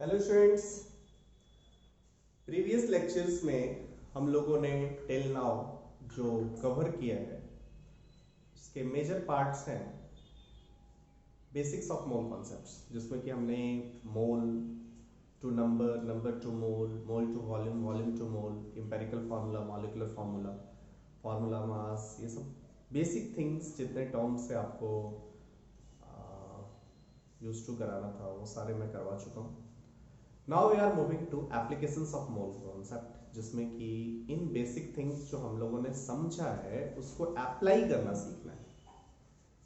Hello students, previous lectures में हम लोगों ने टिल नाउ जो कवर किया है उसके मेजर पार्ट्स हैं बेसिक्स ऑफ मोल कॉन्सेप्ट्स, जिसमें कि हमने mole to number, number to mole, mole to volume, volume to mole, empirical formula, molecular formula, formula mass, ये सब बेसिक थिंग्स जितने टर्म्स से आपको यूज टू कराना था वो सारे मैं करवा चुका हूँ। Now we are moving to applications of mole concept, जिसमें कि इन बेसिक थिंग्स जो हम लोगों ने समझा है उसको अप्लाई करना सीखना है।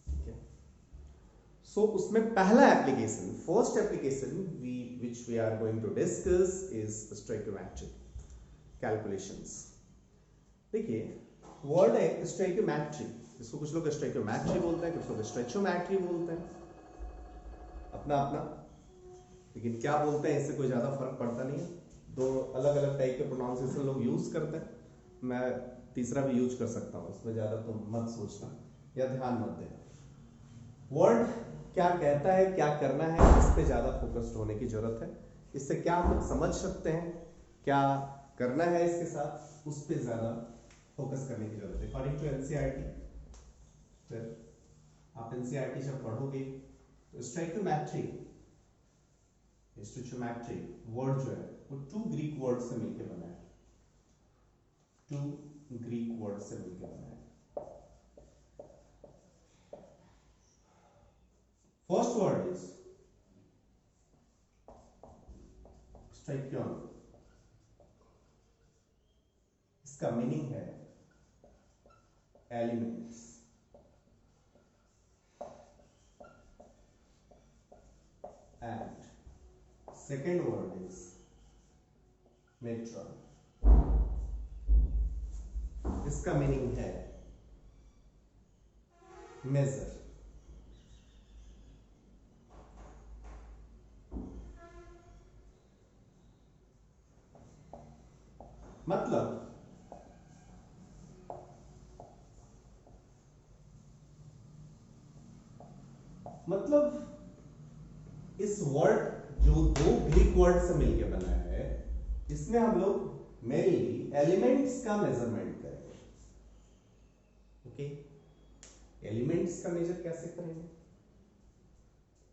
ठीक है, सो उसमें पहला application, first application which we are going to discuss is stoichiometric calculations. देखिए, वर्ड है स्टोइकोमेट्रिक, इसको कुछ लोग स्टोइकोमेट्री बोलते हैं, कुछ लोग स्ट्रेचोमेट्री बोलते हैं, अपना अपना, लेकिन क्या बोलते हैं इससे कोई ज़्यादा फर्क पड़ता नहीं है। दो अलग अलग टाइप के प्रोनाउंसिएशन लोग यूज़ करते हैं, मैं तीसरा भी यूज कर सकता हूँ, इसमें ज़्यादा तो मत सोचना या ध्यान मत देना। वर्ड क्या कहता है, क्या करना है, इस पे ज़्यादा फोकस्ड होने की जरूरत है। इससे क्या हम लोग समझ सकते हैं, क्या करना है इसके साथ, उस पर ज़्यादा फोकस करने की जरूरत है। अकॉर्डिंग टू एनसीईआरटी, फिर आप एनसीईआरटी जब पढ़ोगे तो स्टोइकोमेट्रिक, स्टोइकोमेट्री वर्ड जो है वो टू ग्रीक वर्ड से मिलकर बना है, टू ग्रीक वर्ड से मिलकर बना है। फर्स्ट वर्ड इज स्टोइकियन, इसका मीनिंग है elements, and second word is metron, इसका मीनिंग है मेजर। मतलब इस वर्ड जो दो ग्रीक वर्ड से मिलकर बना है, इसमें हम लोग मेनली एलिमेंट्स का मेजरमेंट करेंगे। ओके, एलिमेंट्स का मेजर कैसे करेंगे?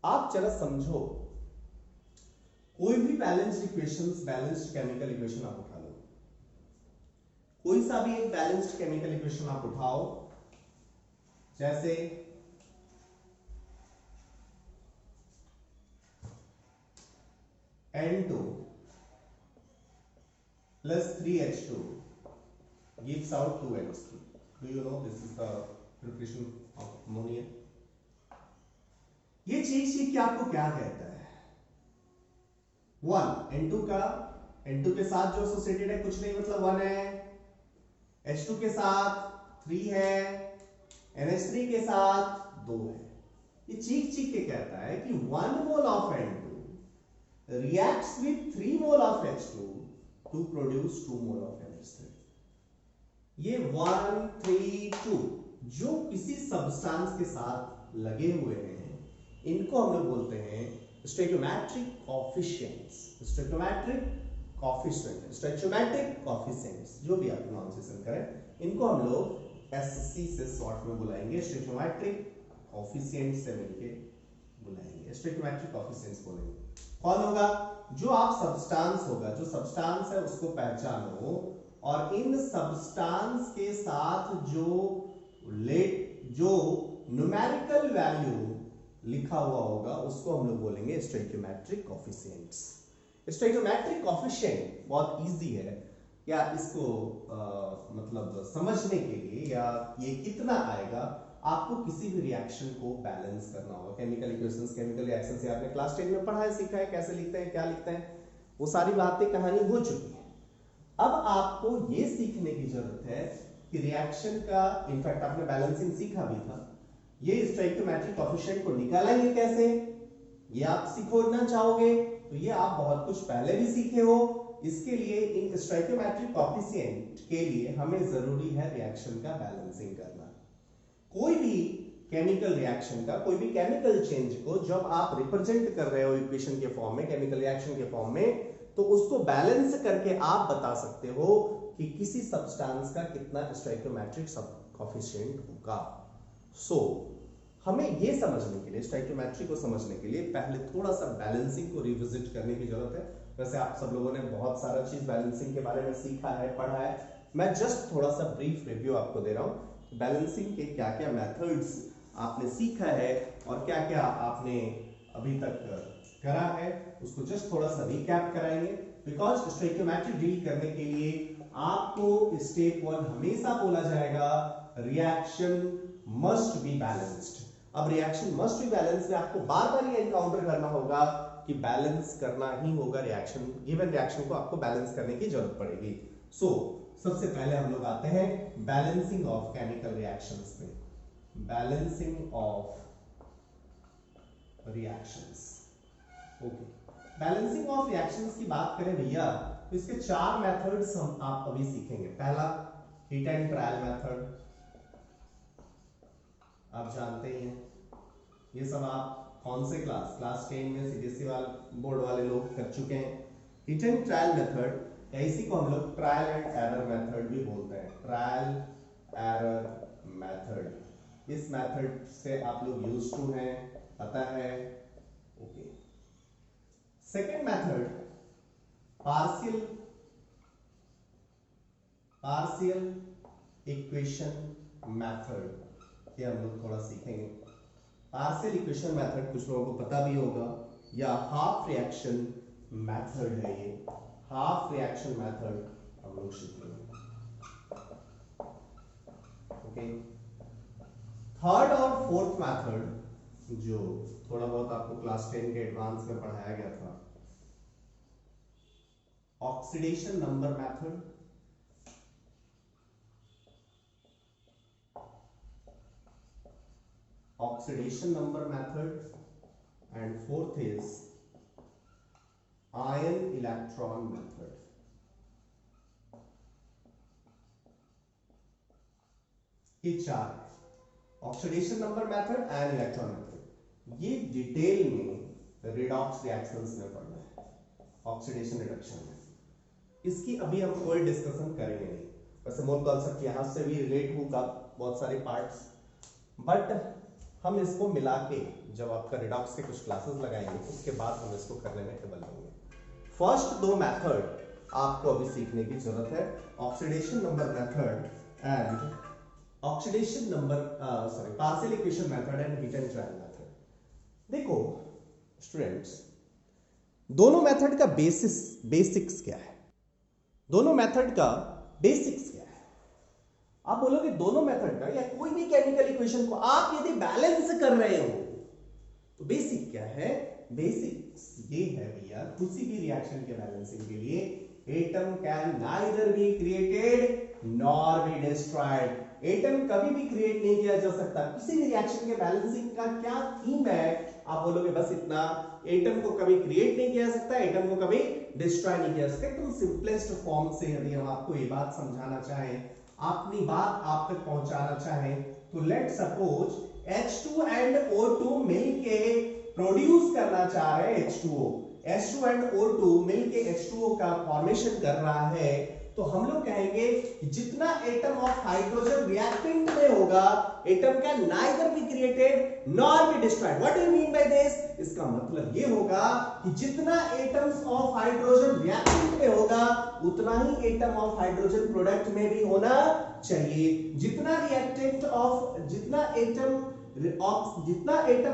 आप जरा समझो, कोई भी balanced equations, balanced chemical equation आप उठा लो, कोई सा भी एक बैलेंस्ड केमिकल इक्वेशन आप उठाओ, जैसे N2 plus 3H2 gives out 2H3. Do you know this is the preparation of ammonia? ये चीज आपको क्या कहता है? 1 N2 का, N2 के साथ जो एसोसिएटेड है कुछ नहीं, मतलब 1 है, H2 के साथ 3 है, NH3 के साथ 2 है। ये चीख के कहता है कि 1 mole of N2 reacts with 3 mole of H2 to produce 2 mole of NH3। ये 1, 3, 2 जो किसी सब्सटेंस के साथ लगे हुए हैं, इनको हम लोग बोलते हैं stoichiometric coefficients, stoichiometric coefficient, stoichiometric coefficients, जो भी आप प्रोनाउंसिएशन करें, इनको हम लोग एससी से शॉर्ट में बुलाएंगे, स्टोइकोमेट्रिक कोएफिशिएंट से मिलके बुलाएंगे, स्टोइकोमेट्रिक कोएफिशिएंट्स बोलेंगे। कौन होगा? जो आप सब्सटेंस होगा, जो सब्सटेंस है उसको पहचानो, और इन सब्सटेंस के साथ जो न्यूमेरिकल वैल्यू लिखा हुआ होगा उसको हम लोग बोलेंगे स्टोइकोमेट्रिक कोएफिशिएंट्स। स्टोइकोमेट्रिक कोएफिशिएंट बहुत इजी है, या इसको मतलब समझने के लिए, या ये कितना आएगा, आपको किसी भी रिएक्शन को बैलेंस करना होगा। केमिकल इक्वेशंस, केमिकल रिएक्शन से आपने क्लास 10 में पढ़ा है, सीखा है, कैसे लिखते हैं, क्या लिखते हैं, वो सारी बातें कहानी हो चुकी है। अब आपको ये सीखने की जरूरत है कि रिएक्शन का, इनफैक्ट आपने बैलेंसिंग सीखा भी था, ये स्टोइकोमेट्रिक कोएफिशिएंट को निकालेंगे कैसे, ये आप सीखना चाहोगे तो ये आप बहुत कुछ पहले भी सीखे हो। इसके लिए इन स्टोइकोमेट्रिक कोएफिशिएंट के लिए हमें जरूरी है रिएक्शन का बैलेंसिंग करना। कोई भी केमिकल रिएक्शन का, कोई भी केमिकल चेंज को जब आप रिप्रेजेंट कर रहे हो इक्वेशन के फॉर्म में, केमिकल रिएक्शन के फॉर्म में, तो उसको बैलेंस करके आप बता सकते हो कि किसी सब्सटेंस का कितना स्टोइकियोमेट्रिक कोएफिशिएंट होगा। सो हमें ये समझने के लिए, स्टोइकियोमेट्री को समझने के लिए पहले थोड़ा सा बैलेंसिंग को रिविजिट करने की जरूरत है। वैसे आप सब लोगों ने बहुत सारा चीज बैलेंसिंग के बारे में सीखा है, पढ़ा है, मैं जस्ट थोड़ा सा ब्रीफ रिव्यू आपको दे रहा हूं। बैलेंसिंग के क्या क्या मेथड्स आपने सीखा है और क्या क्या आपने अभी तक करा है, उसको जस्ट थोड़ा सा रिकैप कराएंगे। बिकॉज स्टोइकियोमेट्री डील करने के लिए आपको स्टेप 1 हमेशा बोला जाएगा, रिएक्शन मस्ट बी बैलेंस्ड। अब रिएक्शन मस्ट बी बैलेंस्ड में आपको बार बार ये एनकाउंटर करना होगा कि बैलेंस करना ही होगा रिएक्शन, गिवन रिएक्शन को आपको बैलेंस करने की जरूरत पड़ेगी। सो सबसे पहले हम लोग आते हैं बैलेंसिंग ऑफ केमिकल रिएक्शंस पे। Balancing of reactions, okay. Balancing of reactions की बात करें भैया, तो इसके 4 मेथड्स हम आप अभी सीखेंगे। पहला हीट एंड ट्रायल मेथड, आप जानते ही हैं, ये सब आप कौन से क्लास 10 में सीबीएसई वाले बोर्ड वाले लोग कर चुके हैं। हीट एंड ट्रायल मेथड, या इसी को हम लोग ट्रायल एंड एरर मेथड भी बोलते हैं। ट्रायल एरर मेथड, इस मेथड से आप लोग यूज्ड टू हैं, पता है, okay. Second method partial equation method, ये हम लोग थोड़ा सीखेंगे। पार्शियल इक्वेशन मेथड कुछ लोगों को पता भी होगा, या हाफ रिएक्शन मेथड है ये। हाफ रिएक्शन मेथड हम लोग सीखेंगे, ओके। थर्ड और फोर्थ मेथड जो थोड़ा बहुत आपको क्लास 10 के एडवांस में पढ़ाया गया था, oxidation number method, oxidation number method, and fourth is ion electron method. ये 4 oxidation number method, ion electron method, ये डिटेल में रिडॉक्स रिएक्शंस में पढ़ना है, ऑक्सीडेशन रिडक्शन में। इसकी अभी हम कोई डिस्कशन करेंगे नहीं। वैसे मोल कॉन्सेप्ट यहां से भी रिलेट होगा, बहुत सारे पार्ट्स, बट हम इसको मिला के जब आपका रिडॉक्स के कुछ क्लासेस लगाएंगे उसके बाद हम इसको करने में एबल होंगे। फर्स्ट 2 मेथड आपको अभी सीखने की जरूरत है, oxidation number method and partial equation method and heat and trial method. देखो स्टूडेंट्स, दोनों मेथड का बेसिक्स क्या है, दोनों मेथड का बेसिक्स क्या है। आप बोलोगे दोनों मेथड का, या कोई भी केमिकल इक्वेशन को आप यदि बैलेंस कर रहे हो तो बेसिक क्या है? बेसिक्स ये है भैया, किसी भी रिएक्शन के बैलेंसिंग के लिए atom can neither be created nor be destroyed. Atom कभी भी क्रिएट नहीं किया जा सकता। किसी भी रिएक्शन के बैलेंसिंग का क्या थीम है? आप बोलोगे बस इतना, एटम को कभी क्रिएट नहीं किया जा सकता, एटम को कभी डिस्ट्रॉय नहीं किया जा सकता। एकदम सिंपलेस्ट फॉर्म से यदि हम आपको ये बात समझाना चाहें, अपनी बात आप तक पहुंचाना चाहें, तो let suppose H2 and O2 मिलके प्रोड्यूस करना चाह रहे हैं H2O। H2 एंड O2 मिलके H2O का फॉर्मेशन कर रहा है, तो हम लोग कहेंगे कि जितना एटम ऑफ हाइड्रोजन रिएक्टेंट में होगा, atom can neither be created nor be destroyed. What do you mean by this? इसका मतलब ये होगा कि जितना एटम्स ऑफ हाइड्रोजन रिएक्टेंट में होगा, उतना ही एटम ऑफ हाइड्रोजन प्रोडक्ट में भी होना चाहिए। जितना एटम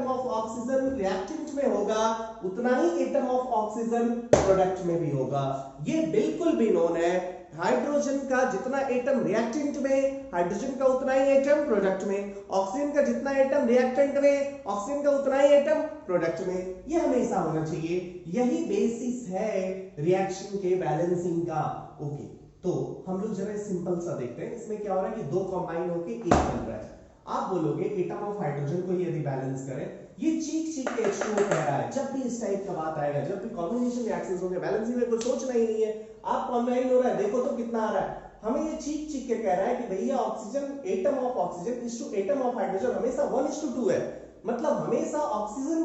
ऑफ ऑक्सीजन रिएक्टेंट में होगा, उतना ही एटम ऑफ ऑक्सीजन प्रोडक्ट में भी होगा। ये बिल्कुल भी नोन है। हाइड्रोजन का जितना एटम रिएक्टेंट में, हाइड्रोजन का उतना ही एटम प्रोडक्ट में। ऑक्सीजन का जितना एटम रिएक्टेंट में, ऑक्सीजन का उतना ही एटम प्रोडक्ट में। ये हमेशा होना चाहिए। यही बेसिस है रिएक्शन के बैलेंसिंग का। ओके, तो हम लोग जरा सिंपल सा देखते हैं। इसमें क्या हो रहा है कि 2 कंबाइन होके 1 बन रहा है। आप बोलोगे एटम ऑफ हाइड्रोजन को यदि बैलेंस करें, ये चीख के H2O कह रहा है। जब भी इस टाइप का बात आएगा, जब भी कॉम्बिनेशन रिएक्शंस होंगे, बैलेंसिंग में कुछ सोचना ही नहीं है। आप कॉम्बाइन हो रहा है, देखो तो कितना आ रहा है, हमें ये चीख चीख के कह रहा है कि भैया oxygen, atom of oxygen is to atom of hydrogen हमेशा 1:2 है, मतलब हमेशा ऑक्सीजन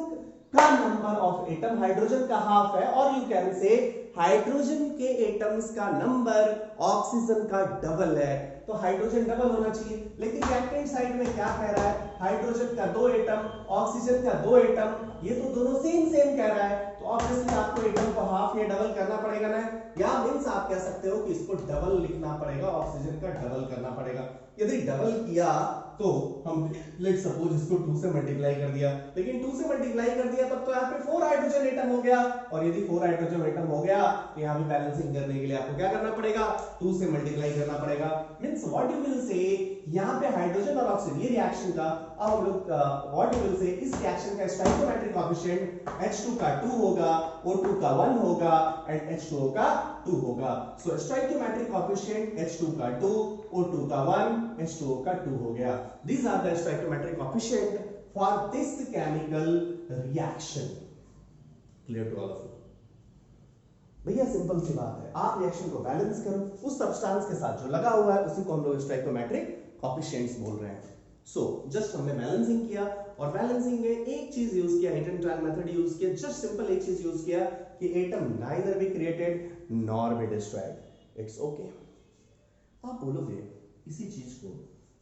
का नंबर ऑफ एटम हाइड्रोजन का हाफ है, और यू कैन से हाइड्रोजन के एटम्स का नंबर ऑक्सीजन का डबल है, तो हाइड्रोजन डबल होना चाहिए। लेकिन रिएक्टेंट साइड में क्या कह रहा है, हाइड्रोजन का 2 एटम, ऑक्सीजन का 2 एटम, ये तो दोनों सेम सेम कह रहा है, तो ऑब्वियसली आपको एटम को हाफ या डबल करना पड़ेगा ना, या मींस आप कह सकते हो कि इसको डबल लिखना पड़ेगा, ऑक्सीजन का डबल करना पड़ेगा। यदि डबल किया तो हम लेट सपोज इसको 2 से मल्टीप्लाई कर दिया, लेकिन 2 से मल्टीप्लाई कर दिया तब तो यहाँ पे 4 हाइड्रोजन एटम हो गया, और यदि 4 हाइड्रोजन एटम हो गया तो यहाँ पे बैलेंसिंग करने के लिए आपको क्या करना पड़ेगा, 2 से मल्टीप्लाई करना पड़ेगा। Means what you will say, यहाँ पे हाइड्रोजन और ऑक्सीजन ये रिएक्शन का, अब हम लोग व्हाट यू विल से, इस रिएक्शन का स्टोइकोमेट्रिक कोएफिशिएंट H2 का 2 होगा, O2 का 1 होगा एंड H2O का 2 होगा। सो स्टोइकोमेट्रिक कोएफिशिएंट H2 का 2, O2 का 1, H2O का 2 हो गया। These are the stoichiometric coefficient for this chemical reaction. Clear to all of you? भैया सिंपल सी बात है, आप रिएक्शन को बैलेंस करो, उस सब्सटेंस के साथ जो लगा हुआ है उसी को हम लोग स्टोइकोमेट्रिक कोएफिशिएंट्स बोल रहे हैं। सो जस्ट हमने बैलेंसिंग किया, और बैलेंसिंग में एक चीज यूज किया, hit and trial method use किया, जस्ट सिंपल एक चीज यूज किया कि atom neither be created nor be destroyed. It's okay. आप बोलोगे इसी चीज को,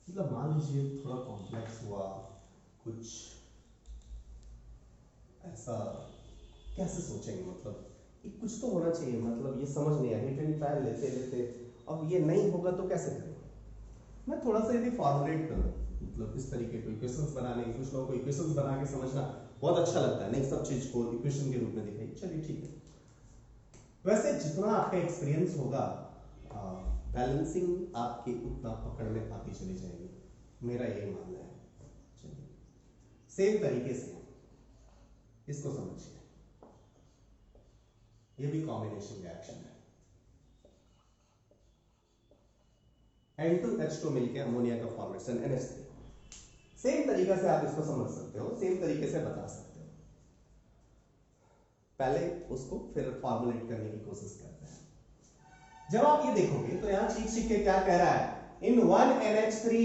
मतलब मान लीजिए थोड़ा कॉम्प्लेक्स हुआ, कुछ ऐसा कैसे सोचेंगे, मतलब कुछ तो होना चाहिए, मतलब ये समझ नहीं आया, हिट एंड ट्रायल लेते लेते अब ये नहीं होगा तो कैसे करें। मैं थोड़ा सा यदि फॉर्मुलेट करूं, मतलब इस तरीके को इक्वेशंस बनाने, कुछ लोगों को इक्वेशंस बना के समझना बहुत अच्छा लगता है, नहीं सब चीज को इक्वेशन के रूप में दिखाई, चलिए ठीक है। वैसे जितना आपका एक्सपीरियंस होगा बैलेंसिंग आपके उतना पकड़ में आती चली जाएगी, मेरा यही मानना है। चलिए सेम तरीके से इसको समझिए, ये भी कॉम्बिनेशन रिएक्शन है, N2H2 मिलके अमोनिया का फॉर्मेशन NH3। सेम तरीका से आप इसको समझ सकते हो, सेम तरीके से बता सकते हो। पहले उसको फिर फॉर्मुलेट करने की कोशिश करते हैं। जब आप ये देखोगे तो यहां चीख के क्या कह रहा है, इन 1 NH3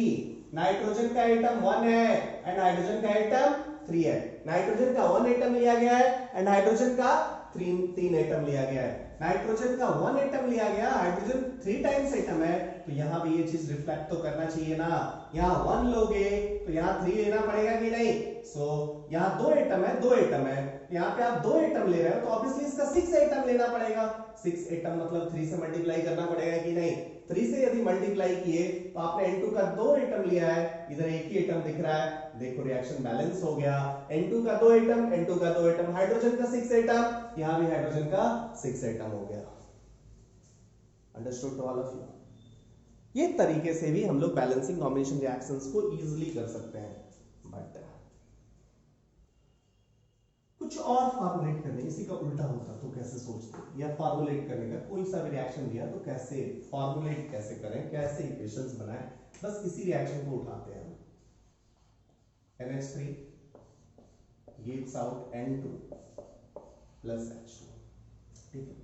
नाइट्रोजन का एटम 1 है एंड हाइड्रोजन का एटम 3 है। नाइट्रोजन का 1 एटम लिया गया है एंड हाइड्रोजन का 3 एटम लिया गया है। नाइट्रोजन का 1 एटम लिया गया, हाइड्रोजन 3 टाइम्स एटम है, तो यहां भी ये चीज रिफ्लेक्ट तो करना चाहिए ना। यहां 1 लोगे तो यहां 3 लेना पड़ेगा कि नहीं। सो यहां 2 एटम है, 2 एटम है, यहां पे आप 2 एटम ले रहे हो तो ऑब्वियसली इसका 6 एटम लेना पड़ेगा। 6 एटम मतलब 3 से मल्टीप्लाई करना पड़ेगा कि नहीं। 3 से यदि मल्टीप्लाई किए तो आपने N2 का 2 एटम लिया है, इधर एक ही एटम दिख रहा है, देखो रिएक्शन बैलेंस हो गया। N2 का 2 एटम, N2 का 2 एटम, हाइड्रोजन का 6 एटम, यहां भी हाइड्रोजन का 6 एटम हो गया। Understood to all of you. ये तरीके से भी हम लोग बैलेंसिंग कॉम्बिनेशन रिएक्शंस को इजीली कर सकते हैं, बट कुछ और फॉर्मुलेट करने, इसी का उल्टा होता तो कैसे सोचते, या फॉर्मुलेट करने का कोई सा भी रिएक्शन दिया तो कैसे फॉर्मुलेट कैसे करें, कैसे इक्वेशंस बनाएं, बस इसी रिएक्शन को उठाते हैं हम। NH3 gives out N2 plus H2, ठीक है।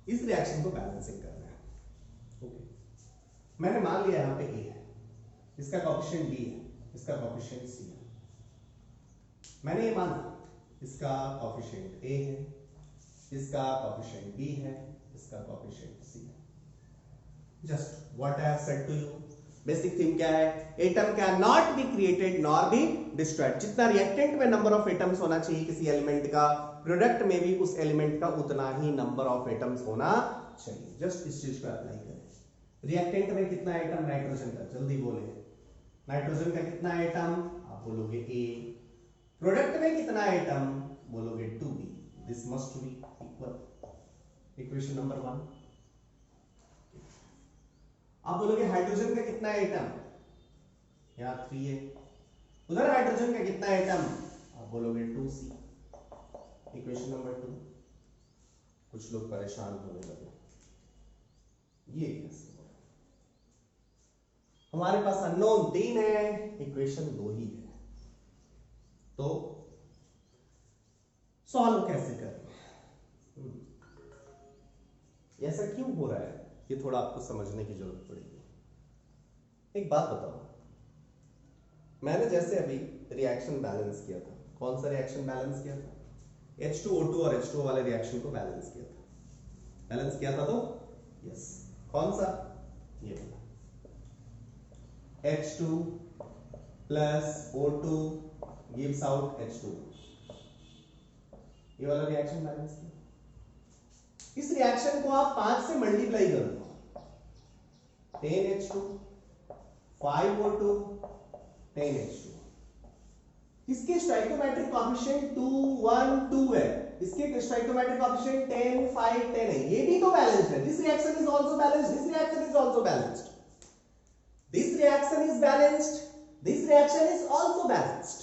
इस रिएक्शन को बैलेंसिंग करना है, ओके। मैंने मान लिया यहां पे A है, इसका कोएफिशिएंट B है, इसका कोएफिशिएंट C है। मैंने ये माना इसका कोएफिशिएंट A है, इसका कोएफिशिएंट B है, इसका कोएफिशिएंट C है। Just what I have said to you, basic thing क्या है, atom can not be created nor be destroyed. जितना रिएक्टेंट में नंबर ऑफ एटम्स होना चाहिए किसी एलिमेंट का, प्रोडक्ट में भी उस एलिमेंट का उतना ही नंबर ऑफ एटम्स होना चाहिए। जस्ट इस चीज को अप्लाई करें। रिएक्टेंट में कितना एटम, नाइट्रोजन का, जल्दी बोले, नाइट्रोजन का कितना एटम, आप बोलोगे A। प्रोडक्ट में कितना एटम, बोलोगे 2B। This must be equal. Equation number 1। आप बोलोगे हाइड्रोजन का कितना एटम, यहां 3 है, उधर हाइड्रोजन का कितना एटम, आप बोलोगे 2C। Equation number 2। कुछ लोग परेशान होने लगे, ये कैसे हो रहा है, हमारे पास अननोन 3 है, इक्वेशन 2 ही है, तो सॉल्व कैसे करें। ऐसा क्यों हो रहा है, ये थोड़ा आपको समझने की जरूरत पड़ेगी। एक बात बताओ, मैंने जैसे अभी रिएक्शन बैलेंस किया था, कौन सा रिएक्शन बैलेंस किया था? H2O2 और H2O वाले रिएक्शन को बैलेंस किया था, बैलेंस किया था तो यस, कौन सा? ये वाला H2 plus O2 gives out H2, ये वाला रिएक्शन बैलेंस किया। इस रिएक्शन को आप 5 से मल्टीप्लाई कर दो, 10H2 5O2 10H2। इसके स्टोइकोमेट्रिक कोएफिशिएंट 2 1 2 है, इसके स्टोइकोमेट्रिक कोएफिशिएंट 10 5 10 है, ये भी तो बैलेंस्ड है। This reaction is also balanced, this reaction is also balanced, this reaction is balanced, this reaction is also balanced.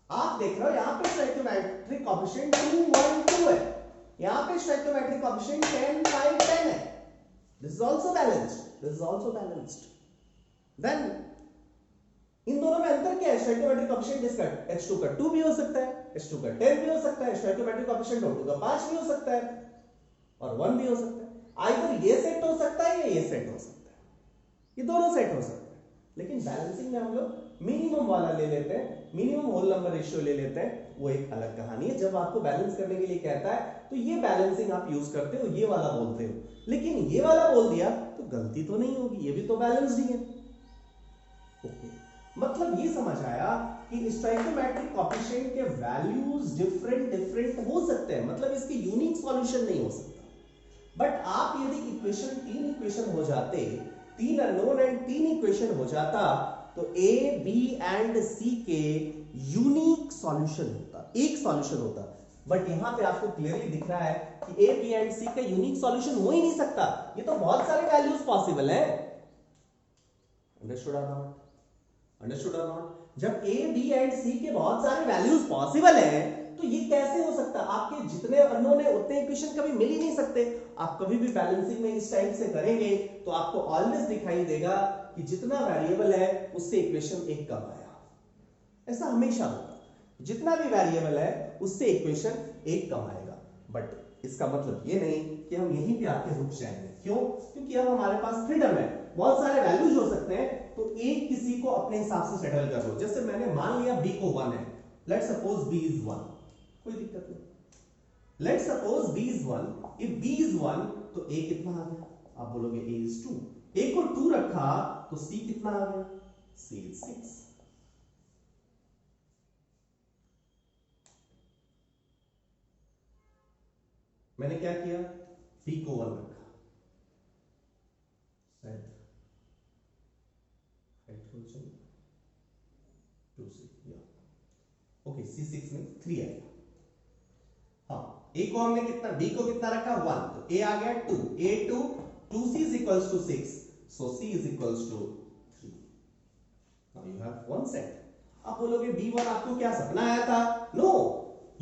आप देख रहे हो यहां पे स्टोइकोमेट्रिक कोएफिशिएंट 2 1 2 है, यहां पे स्टोइकोमेट्रिक कोएफिशिएंट 10 5 10 है, this is also balanced, this is also balanced. Then इन दोनों में अंतर क्या है? स्टोइकोमेट्रिक कोएफिशिएंट इसका H2 का 2 भी हो सकता है, H2 का 10 भी हो सकता है, स्टोइकोमेट्रिक कोएफिशिएंट O2 का 5 भी हो सकता है और 1 भी हो सकता है। आइदर ये सेट हो सकता है या ये सेट हो सकता है, ये दोनों सेट हो सकते हैं। लेकिन बैलेंसिंग में हम लोग मिनिमम वाला ले लेते हैं, मिनिमम होल नंबर रेशियो ले लेते हैं, वो एक अलग कहानी है। जब आपको बैलेंस करने के लिए कहता है तो ये बैलेंसिंग आप यूज करते हो, ये वाला बोलते हो। लेकिन ये वाला बोल दिया तो गलती तो नहीं होगी, ये भी तो बैलेंस्ड ही है। ओके, मतलब ये समझ आया कि स्टोइकोमेट्रिक कोएफिशिएंट के वैल्यूज डिफरेंट हो सकते हैं, मतलब इसके यूनिक सॉल्यूशन नहीं हो सकता। बट आप यदि इक्वेशन 3 इक्वेशन हो जाते, 3 अननोन एंड 3 इक्वेशन हो जाता, तो A, B एंड C के यूनिक सॉल्यूशन होता, एक सॉल्यूशन होता। बट यहां पे आपको क्लियरली दिख रहा है कि A, B एंड C का यूनिक सॉल्यूशन हो ही नहीं सकता, ये तो बहुत सारे वैल्यूज पॉसिबल है। अंडरस्टूड और नॉट? अंडरस्टूड और नॉट? जब A, B एंड C के बहुत सारे वैल्यूज पॉसिबल हैं, तो ये कैसे हो सकता? आपके जितने अननोन है उतने इक्वेशन कभी मिल ही नहीं सकते। आप कभी भी बैलेंसिंग में इस टाइप से करेंगे तो आपको ऑलवेज दिखाई देगा कि जितना वेरिएबल है उससे इक्वेशन एक कम आया। ऐसा हमेशा होता है, जितना भी वेरिएबल है उससे इक्वेशन एक कम आएगा। बट इसका मतलब ये नहीं कि हम यहीं पे आके रुक जाएंगे। क्यों? क्योंकि अब हमारे पास फ्रीडम है, बहुत सारे वैल्यूज हो सकते हैं, तो एक किसी को अपने हिसाब से सेटल कर लो। जैसे मैंने मान लिया b को 1 है, लेट्स सपोज b इज 1, कोई दिक्कत नहीं। Let's suppose b is 1, if b is 1 तो a कितना आ गया? आप बोलोगे a इज 2, a को 2 रखा तो c कितना आ गया? c is 6। मैंने क्या किया? b को 1 रखा, शायद हाइट हो जाए 2 से, या ओके, c6 में 3 आएगा। हाँ, a को हमने कितना, b को कितना रखा? 1, तो a आ गया 2, a 2, 2c is equals to 6, so c is equals to 3. Now you have one set. आप बोलोगे b1 आपको क्या सपना आया था? No,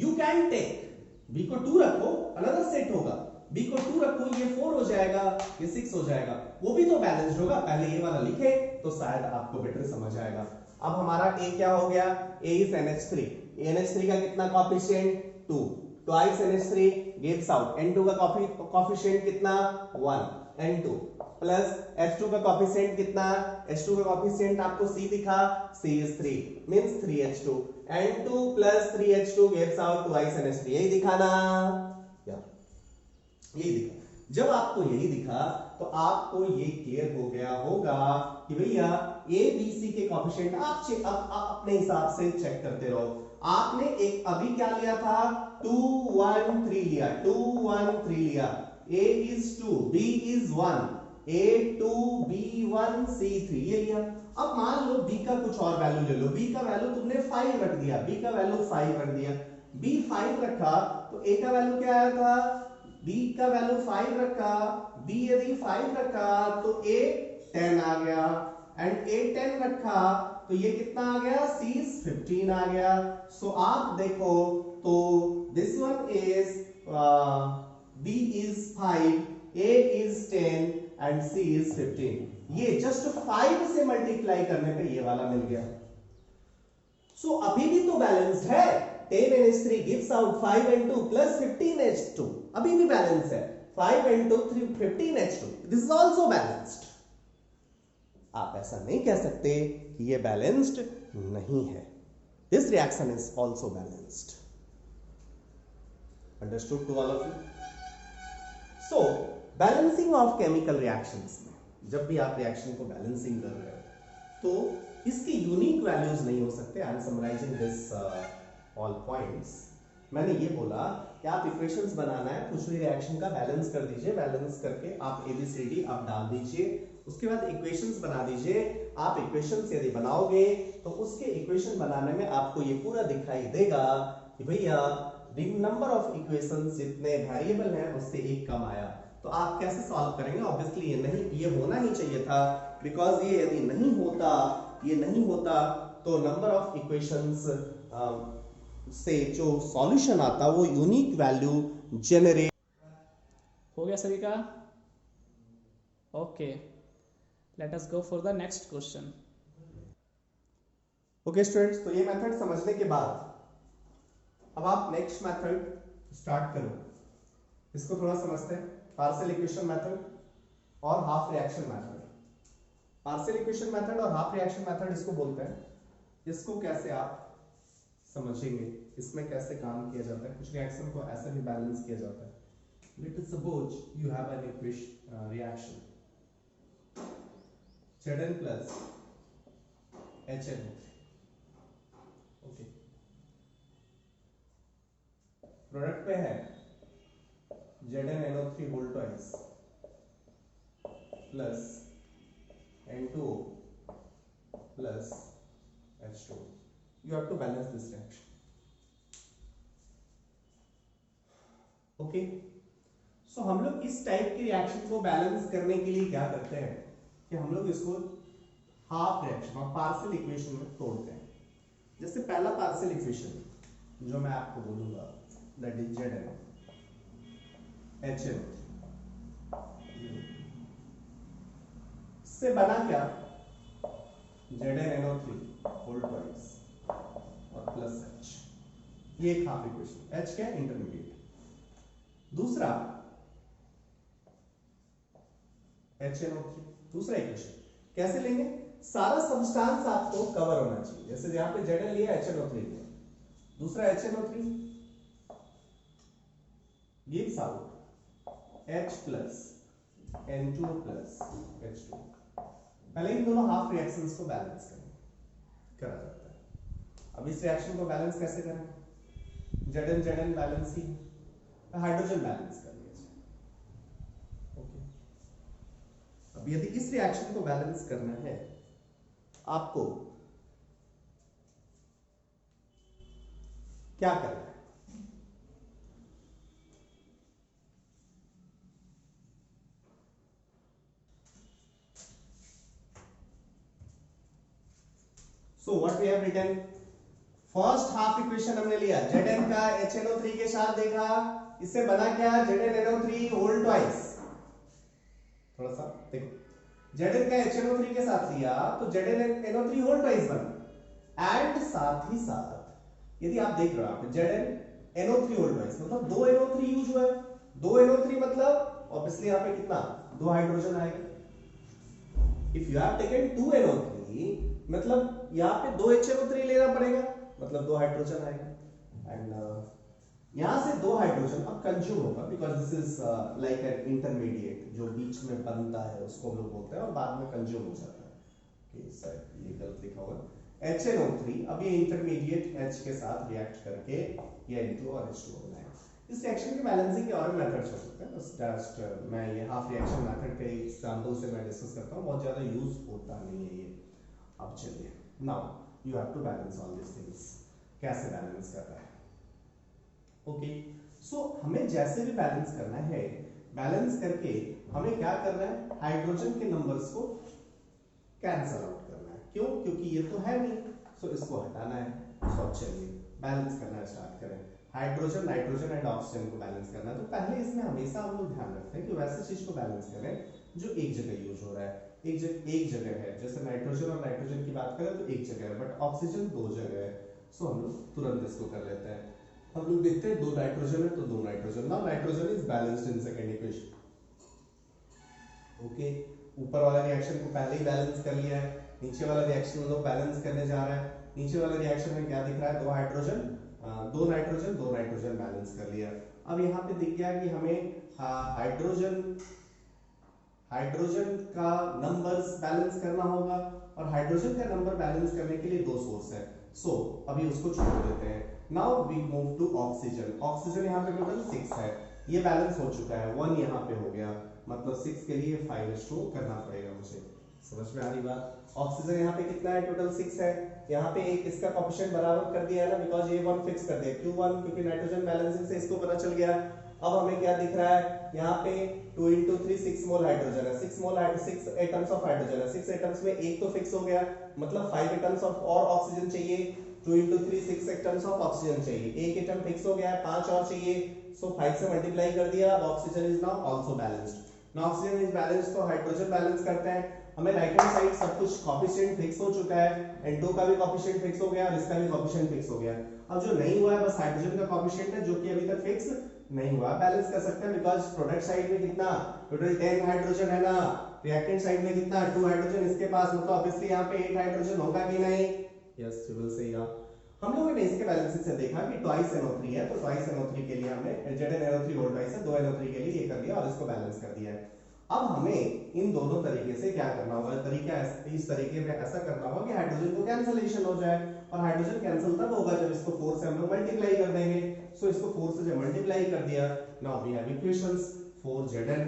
you can take b को 2 रखो, another set होगा, b को 2 रखो, ये 4 हो जाएगा, ये 6 हो जाएगा, वो भी तो बैलेंस्ड होगा। पहले ये वाला लिखे तो शायद आपको बेटर समझ आएगा। अब हमारा a क्या हो गया? a is NH3, NH3 का कितना coefficient? 2, twice NH3 gives out, N2 का कोएफिशिएंट कितना? 1, N2 प्लस H2 का कोएफिशिएंट कितना? H2 का कोएफिशिएंट आपको C दिखा, C is 3 means 3H2, N2 plus 3H2 gives out twice NH3, यही दिखा ना यार, यही दिखा। जब आपको यही दिखा तो आपको ये क्लियर हो गया होगा कि भैया A, B, C के कोएफिशिएंट आप अपने हिसाब से चेक करते रहो। आपने एक अभी क्या लिया था? 2 1 3 लिया, 2 1 3 लिया, A is 2, B is 1, A 2, B 1, C 3 ये लिया। अब मान लो B का कुछ और वैल्यू ले लो, B का वैल्यू तुमने 5 रख दिया, B का वैल्यू 5 रख दिया, B 5 रखा तो A का वैल्यू क्या आया था? B का वैल्यू 5 रखा, B यदि 5 रखा तो A 10 आ गया, एंड A 10 रखा तो ये कितना आ गया? C 15 आ गया। सो आप देखो तो this one is B is 5, A is 10 and C is 15। ये जस्ट 5 से मल्टीप्लाई करने पे ये वाला मिल गया। सो अभी भी तो बैलेंस्ड है, 10NH3 gives out 5N2 plus 15H2, अभी भी बैलेंस है। 5 into 3 15H2, this is also balanced. आप ऐसा नहीं कह सकते कि ये बैलेंस्ड नहीं है। This reaction is also balanced. Understood to all of you? So balancing of chemical reactions में जब भी आप रिएक्शन को बैलेंसिंग कर रहे हो तो इसके यूनिक वैल्यूज नहीं हो सकते। I am summarising this all points. मैंने ये बोला कि आप इक्वेशंस बनाना है, कुछ भी रिएक्शन का बैलेंस कर दीजिए, बैलेंस करके आप ABCD आप डाल दीजिए, उसके बाद इक्वेशंस बना दीजिए। आप इक्वेशंस यदि बनाओगे तो उसके इक्वेशन बनाने में आपको ये पूरा दिखाई देगा कि भैया नंबर ऑफ इक्वेशंस जितने वेरिएबल हैं उससे एक कम आया। तो आप कैसे सॉल्व करेंगे? ऑब्वियसली ये होना ही चाहिए था, बिकॉज ये यदि नहीं होता तो नंबर ऑफ इक्वेशंस से जो सॉल्यूशन आता वो यूनिक वैल्यू जेनरेट हो गया सभी का? Okay, let us go for the next question. Okay students, तो ये मेथड समझने के बाद अब आप नेक्स्ट मेथड स्टार्ट करो। इसको थोड़ा समझते हैं। पार्शियल इक्वेशन मेथड और half reaction method. Partial equation method और हाफ रिएक्शन मेथड इसको बोलते हैं। इसको कैसे आप समझेंगे, इसमें कैसे काम किया जाता है, कुछ रिएक्शन को ऐसे भी बैलेंस किया जाता है। Let us suppose you have an equation reaction Zn plus HNO3, okay, product पे है ZnNO3 whole twice plus N2O plus H2O. You have to balance this reaction. Okay, so हम लोग इस टाइप की रिएक्शन को बैलेंस करने के लिए क्या करते हैं कि हम लोग इसको हाफ रिएक्शन और पार्शियल इक्वेशन में तोड़ते हैं। जैसे पहला पार्शियल इक्वेशन जो मैं आपको बोलूंगा दैट इज Zn HNO3, इससे बना क्या? ZnNO3 होल ट्वाइस और प्लस H, ये एक हाफ इक्वेशन। H क्या? इंटरमीडिएट। दूसरा HNO3, दूसरा इक्वेशन कैसे लेंगे? सारा सब्सटेंस आपको कवर होना चाहिए। जैसे यहाँ पे Zn लिया, HNO3 लिया, दूसरा HNO3 gives out H plus N2 plus H2। पहले इन दोनों हाफ रिएक्शंस को बैलेंस करा जाता है। अब इस रिएक्शन को बैलेंस कैसे करें? Zn बैलेंस ही, हाइड्रोजन बैलेंस कर लीजिए। ओके, अब यदि इस रिएक्शन को बैलेंस करना है आपको क्या करना है? So what we have written, first half equation हमने लिया, Zn का HNO3 के साथ देखा, इससे बना क्या? ZnNO3 whole twice. थोड़ा सा देखो, Zn का HNO3 के साथ लिया तो ZnNO3 होल ट्वाइस बना। एंड साथ ही साथ यदि आप देख रहे हो, आप ZnNO3 होल ट्वाइस मतलब 2 NO3 यूज हुआ है। 2 NO3 मतलब ऑब्वियसली यहां पे कितना? 2 हाइड्रोजन आएगा। If you have taken 2 NO3 मतलब यहां पे 2 HNO3 लेना पड़ेगा, मतलब 2 हाइड्रोजन आएगा। एंड यहां से 2 हाइड्रोजन अब कंज्यूम होगा, because this is like an intermediate जो बीच में बनता है, उसको हम लोग बोलते हैं, और बाद में कंज्यूम हो जाता है। ओके सर, ये गलत लिखा हुआ है। HNO3 अब ये इंटरमीडिएट H के साथ रिएक्ट करके ये N2 और H2O बनाएगा। इस रिएक्शन के बैलेंसिंग के और मेथड्स हो सकते हैं, बस जस्ट मैं ये हाफ रिएक्शन मेथड के एग्जांपल से मैं डिस्कस करता हूं, बहुत ज्यादा यूज होता नहीं है ये। अब चलिए, now you have to balance all this things. कैसे बैलेंस कर रहा है? ओके, सो हमें जैसे भी बैलेंस करना है, बैलेंस करके हमें क्या करना है? हाइड्रोजन के नंबर्स को कैंसल आउट करना है। क्यों? क्योंकि ये तो है नहीं, सो इसको हटाना है। सो चलिए बैलेंस करना स्टार्ट करें। हाइड्रोजन, नाइट्रोजन एंड ऑक्सीजन को बैलेंस करना है। तो पहले इसमें हमेशा हम लोग ध्यान रखते हैं कि वैसे चीज को बैलेंस करें जो एक जगह यूज हो रहा है। एक जगह है, जैसे नाइट्रोजन और नाइट्रोजन की बात करें तो एक जगह है, बट ऑक्सीजन 2 जगह है। सो हम लोग तुरंत इसको कर लेते हैं। हम लोग देखते हैं 2 नाइट्रोजन है तो 2 nitrogen. Now nitrogen is balanced in second equation. Okay, ऊपर वाला रिएक्शन को पहले ही बैलेंस कर लिया है, नीचे वाला रिएक्शन हम लोग बैलेंस करने जा रहे हैं। नीचे वाले रिएक्शन में क्या दिख रहा है, 2 हाइड्रोजन 2 नाइट्रोजन 2 नाइट्रोजन बैलेंस कर लिया। अब यहाँ पे दिख गया कि हमें हाइड्रोजन का नंबर्स बैलेंस करना होगा, और हाइड्रोजन का नंबर बैलेंस करने के लिए 2 सोर्स है। सो अभी उसको छोड़ देते हैं। Now we move to oxygen. Oxygen यहाँ पे टोटल 6 है, ये बैलेंस हो चुका है, 1 यहाँ पे हो गया, मतलब 6 के लिए 5:2 करना पड़ेगा मुझे। समझ में आ रही बात? ऑक्सीजन यहाँ पे कितना है, टोटल 6 है। यहाँ पे एक इसका कोएफिशिएंट बराबर कर दिया है ना, बिकॉज ये 1 फिक्स कर दिया, Q1, क्योंकि नाइट्रोजन बैलेंसिंग से इसको पता चल गया। अब हमें क्या दिख रहा है, यहाँ पे 2 × 3 6 मोल हाइड्रोजन है, 6 एटम्स ऑफ हाइड्रोजन है। 6 एटम्स में एक तो फिक्स हो गया, मतलब 5 एटम्स ऑफ और ऑक्सीजन चाहिए। 2 × 3 6 एटम्स ऑफ ऑक्सीजन चाहिए, एक एटम फिक्स हो गया है, 5 और चाहिए। सो 5 से मल्टीप्लाई कर दिया। Oxygen is now also balanced. Now oxygen is balanced तो हाइड्रोजन बैलेंस करते हैं। हमें राइट हैंड साइड सब कुछ कोएफिशिएंट फिक्स हो चुका है, N2 का भी कोएफिशिएंट फिक्स हो गया और इसका भी कोएफिशिएंट फिक्स हो गया। अब जो नहीं हुआ है बस हाइड्रोजन का कोएफिशिएंट है, जो कि अभी तक फिक्स नहीं हुआ। बैलेंस कर सकते हैं बिकॉज़ प्रोडक्ट साइड में कितना, टोटल 10 हाइड्रोजन है ना, रिएक्टेंट साइड में कितना, 2 हाइड्रोजन इसके पास, मतलब ऑब्वियसली यहाँ पे 8 हाइड्रोजन होगा कि नहीं? Yes, you will say. या हम लोगों ने इसके बैलेंसिंग से देखा कि ट्वाइस NO3 है, तो ट्वाइस NO3 के लिए हमने ZnNO3 होल ट्वाइस है, 2 NO3 के लिए ये कर दिया और इसको बैलेंस कर दिया है। अब हमें इन दोनों तरीके से क्या करना होगा, तरीका इस तरीके में ऐसा करना होगा कि हाइड्रोजन को कैंसलेशन हो जाए, और हाइड्रोजन कैंसिल तब होगा जब इसको 4 से हम लोग मल्टीप्लाई कर देंगे। सो इसको 4 से जब मल्टीप्लाई कर दिया, now we have equations 4Zn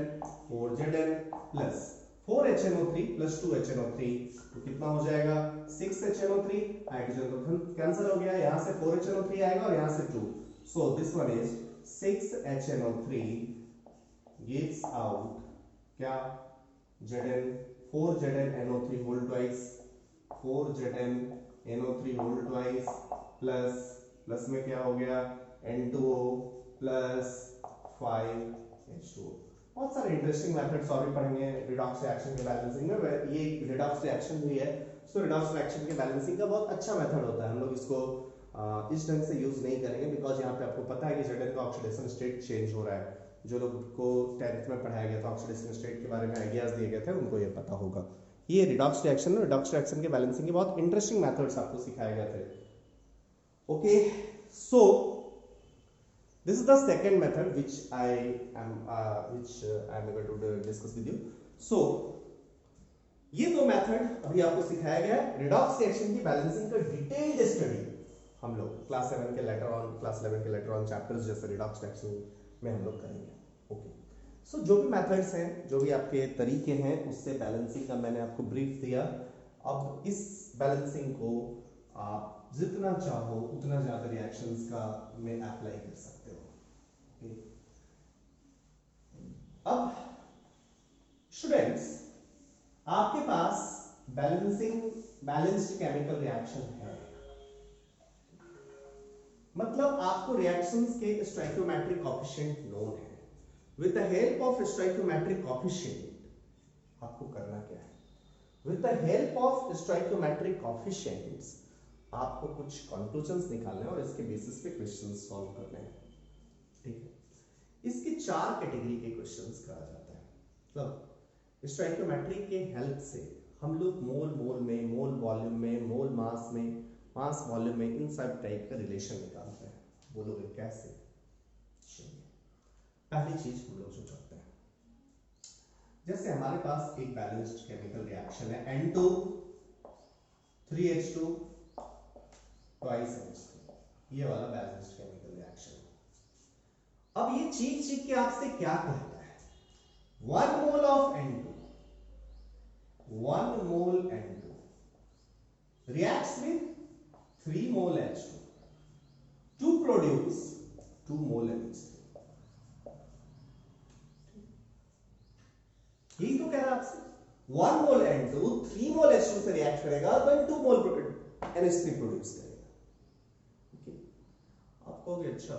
plus 4HNO3 plus 2HNO3, तो कितना हो जाएगा 6HNO3। हाइड्रोजन तो कैंसिल हो गया, यहां से 4HNO3 आएगा और यहां से 2, so this one is 6HNO3 gives out क्या, Zn 4ZnNO3 whole twice, 4ZnNO3 whole twice plus में क्या हो गया N2O प्लस 5H2O। बहुत सारे इंटरेस्टिंग मेथड्स और भी पढ़ेंगे रिडॉक्स रिएक्शन के बैलेंसिंग में। ये रिडॉक्स रिएक्शन हुई है, सो रिडॉक्स रिएक्शन के बैलेंसिंग का बहुत अच्छा मेथड होता है। हम लोग इसको इस ढंग से यूज नहीं करेंगे बिकॉज यहाँ पे आपको पता है कि Zn का ऑक्सीडेशन स्टेट चेंज हो रहा है। जो लोग को 10th में पढ़ाया गया था, ऑक्सीडेशन स्टेट के बारे में आइडियाज दिए गए थे, उनको ये पता होगा। ये रिडॉक्स रिएक्शन के बैलेंसिंग के बहुत इंटरेस्टिंग मेथड्स आपको सिखाए गए थे। Okay, so this is the second method which I am able to discuss with you. So ये दो मेथड अभी आपको सिखाया गया है। रिडॉक्स रिएक्शन की बैलेंसिंग का डिटेल्ड स्टडी हम लोग क्लास 7 के लेटर ऑन, क्लास 11 के लेटर ऑन चैप्टर्स जैसे रिडॉक्स रिएक्शन में हम लोग करेंगे। ओके, सो जो भी मेथड्स हैं, जो भी आपके तरीके हैं, उससे बैलेंसिंग का मैंने आपको ब्रीफ दिया। अब इस बैलेंसिंग को आप जितना चाहो उतना ज्यादा रिएक्शंस का में अप्लाई कर सकते हो। ओके, अब स्टूडेंट्स आपके पास बैलेंस्ड केमिकल रिएक्शन है, मतलब आपको रिएक्शंस के स्टोइकियोमेट्रिक कोएफिशिएंट नोन है। With the help of stoichiometric coefficient आपको करना क्या है, with the help of stoichiometric coefficients आपको कुछ कंक्लूजन्स निकालने और इसके बेसिस पे क्वेश्चंस सॉल्व करने हैं। ठीक है, इसकी 4 कैटेगरी के क्वेश्चंस करा जाता है। मतलब स्टोइकियोमेट्रिक के हेल्प से हम लोग मोल में, मोल वॉल्यूम में, मोल मास में, मास वॉल्यूम में, इन सब टाइप का रिलेशन निकालते हैं। बोलोगे कैसे? पहली चीज हम लोग जो करते हैं, जैसे हमारे पास एक बैलेंस्ड केमिकल रिएक्शन है, N2 3H2 twice H3, ये वाला बैलेंस्ड केमिकल रिएक्शन है। अब ये चीख के आपसे क्या कहता है, 1 mole of N2 reacts with 3 mole H2 to produce 2 mole NH3। यही तो कह रहा है आपसे, 1 मोल N2 3 मोल H2 से रिएक्ट करेगा तो 2 मोल NH3 प्रोड्यूस करेगा। ओके, आप कहोगे अच्छा,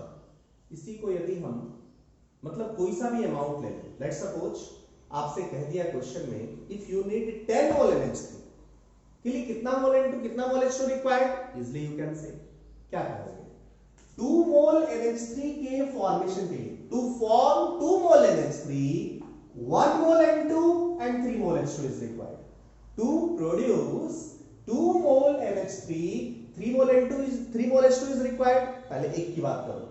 इसी को यदि हम मतलब कोई सा भी अमाउंट ले लें, लेट्स सपोज आपसे कह दिया क्वेश्चन में if you need 10 mole NH3 के लिए कितना मोल N2 कितना मोल H2 required, easily you can से क्या करोगे, 2 मोल NH3 के फॉर्मेशन के लिए, to form 2 mole NH3 1 mole N2 and 3 mole H2 is required. To produce 2 mole NH3 3 mole N2 is 3 mole H2 is required. पहले एक की बात करो,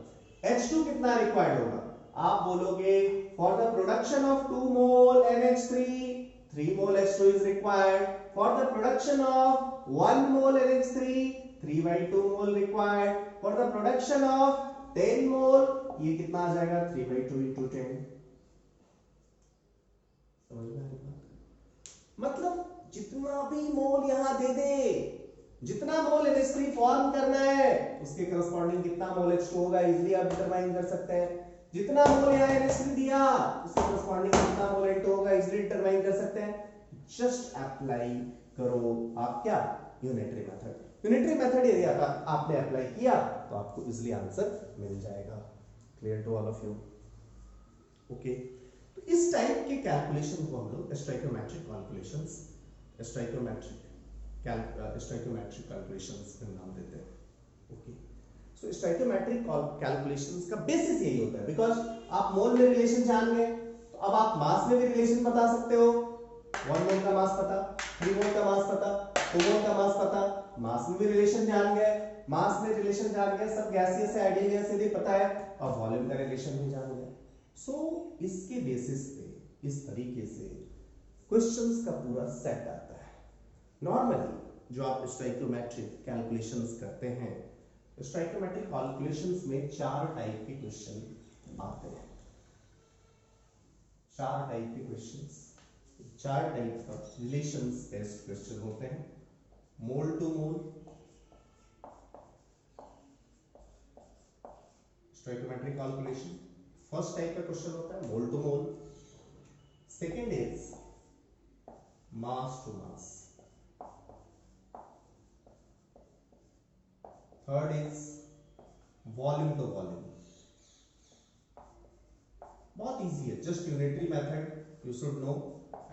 H2 कितना रिक्वायर्ड होगा? आप बोलोगे for the production of 2 mole NH3 3 mole H2 is required. For the production of 1 mole NH3 3/2 mole required. For the production of 10 mole ये कितना आ जाएगा? 3/2 into 10. समझ में आ रही बात? मतलब जितना भी मोल यहां दे दे, जितना मोल NH3 फॉर्म करना है उसके करस्पॉन्डिंग कितना मोल H2 होगा इजीली आप डिटरमाइन कर सकते हैं. जितना मोल यहां NH3 दिया उसके करस्पॉन्डिंग कितना मोल N2 होगा इजीली डिटरमाइन कर सकते हैं. जस्ट अप्लाई करो आप क्या? Unitary method. यूनिटरी मेथड यदि आपने अप्लाई किया तो आपको इजीली आंसर मिल जाएगा. Clear to all of you? Okay. तो इस टाइप के कैलकुलेशन को हम लोग स्टोइकोमेट्रिक कैलकुलेशंस, स्टोइकोमेट्रिक कैलकुलेशंस का नाम देते हैं. ओके. सो स्टोइकोमेट्रिक कैलकुलेशंस का बेसिस यही होता है, बिकॉज आप मोल में रिलेशन जान गए तो अब आप मास में भी रिलेशन बता सकते हो. 1 मोल का मास पता, 3 मोल का मास पता, 2 मोल का मास पता, मास में भी रिलेशन जान गए, मास में रिलेशन जान गए, सब गैसियस है आइडियल गैस यदि पता है, और वॉल्यूम का रिलेशन भी जान गए. सो इसके बेसिस पे इस तरीके से क्वेश्चंस का पूरा सेट आता है. नॉर्मली जो आप स्टोइकोमेट्रिक कैलकुलेशंस करते हैं, स्टोइकोमेट्रिक कैलकुलेशंस में 4 टाइप के क्वेश्चन आते हैं. 4 टाइप के क्वेश्चंस, 4 टाइप का रिलेशंस बेस्ड क्वेश्चन होते हैं. Mole to mole, stoichiometric calculation first type का क्वेश्चन होता है mole to mole. Second is mass to mass. Third is volume to volume. बहुत इजी है, just unitary method you should know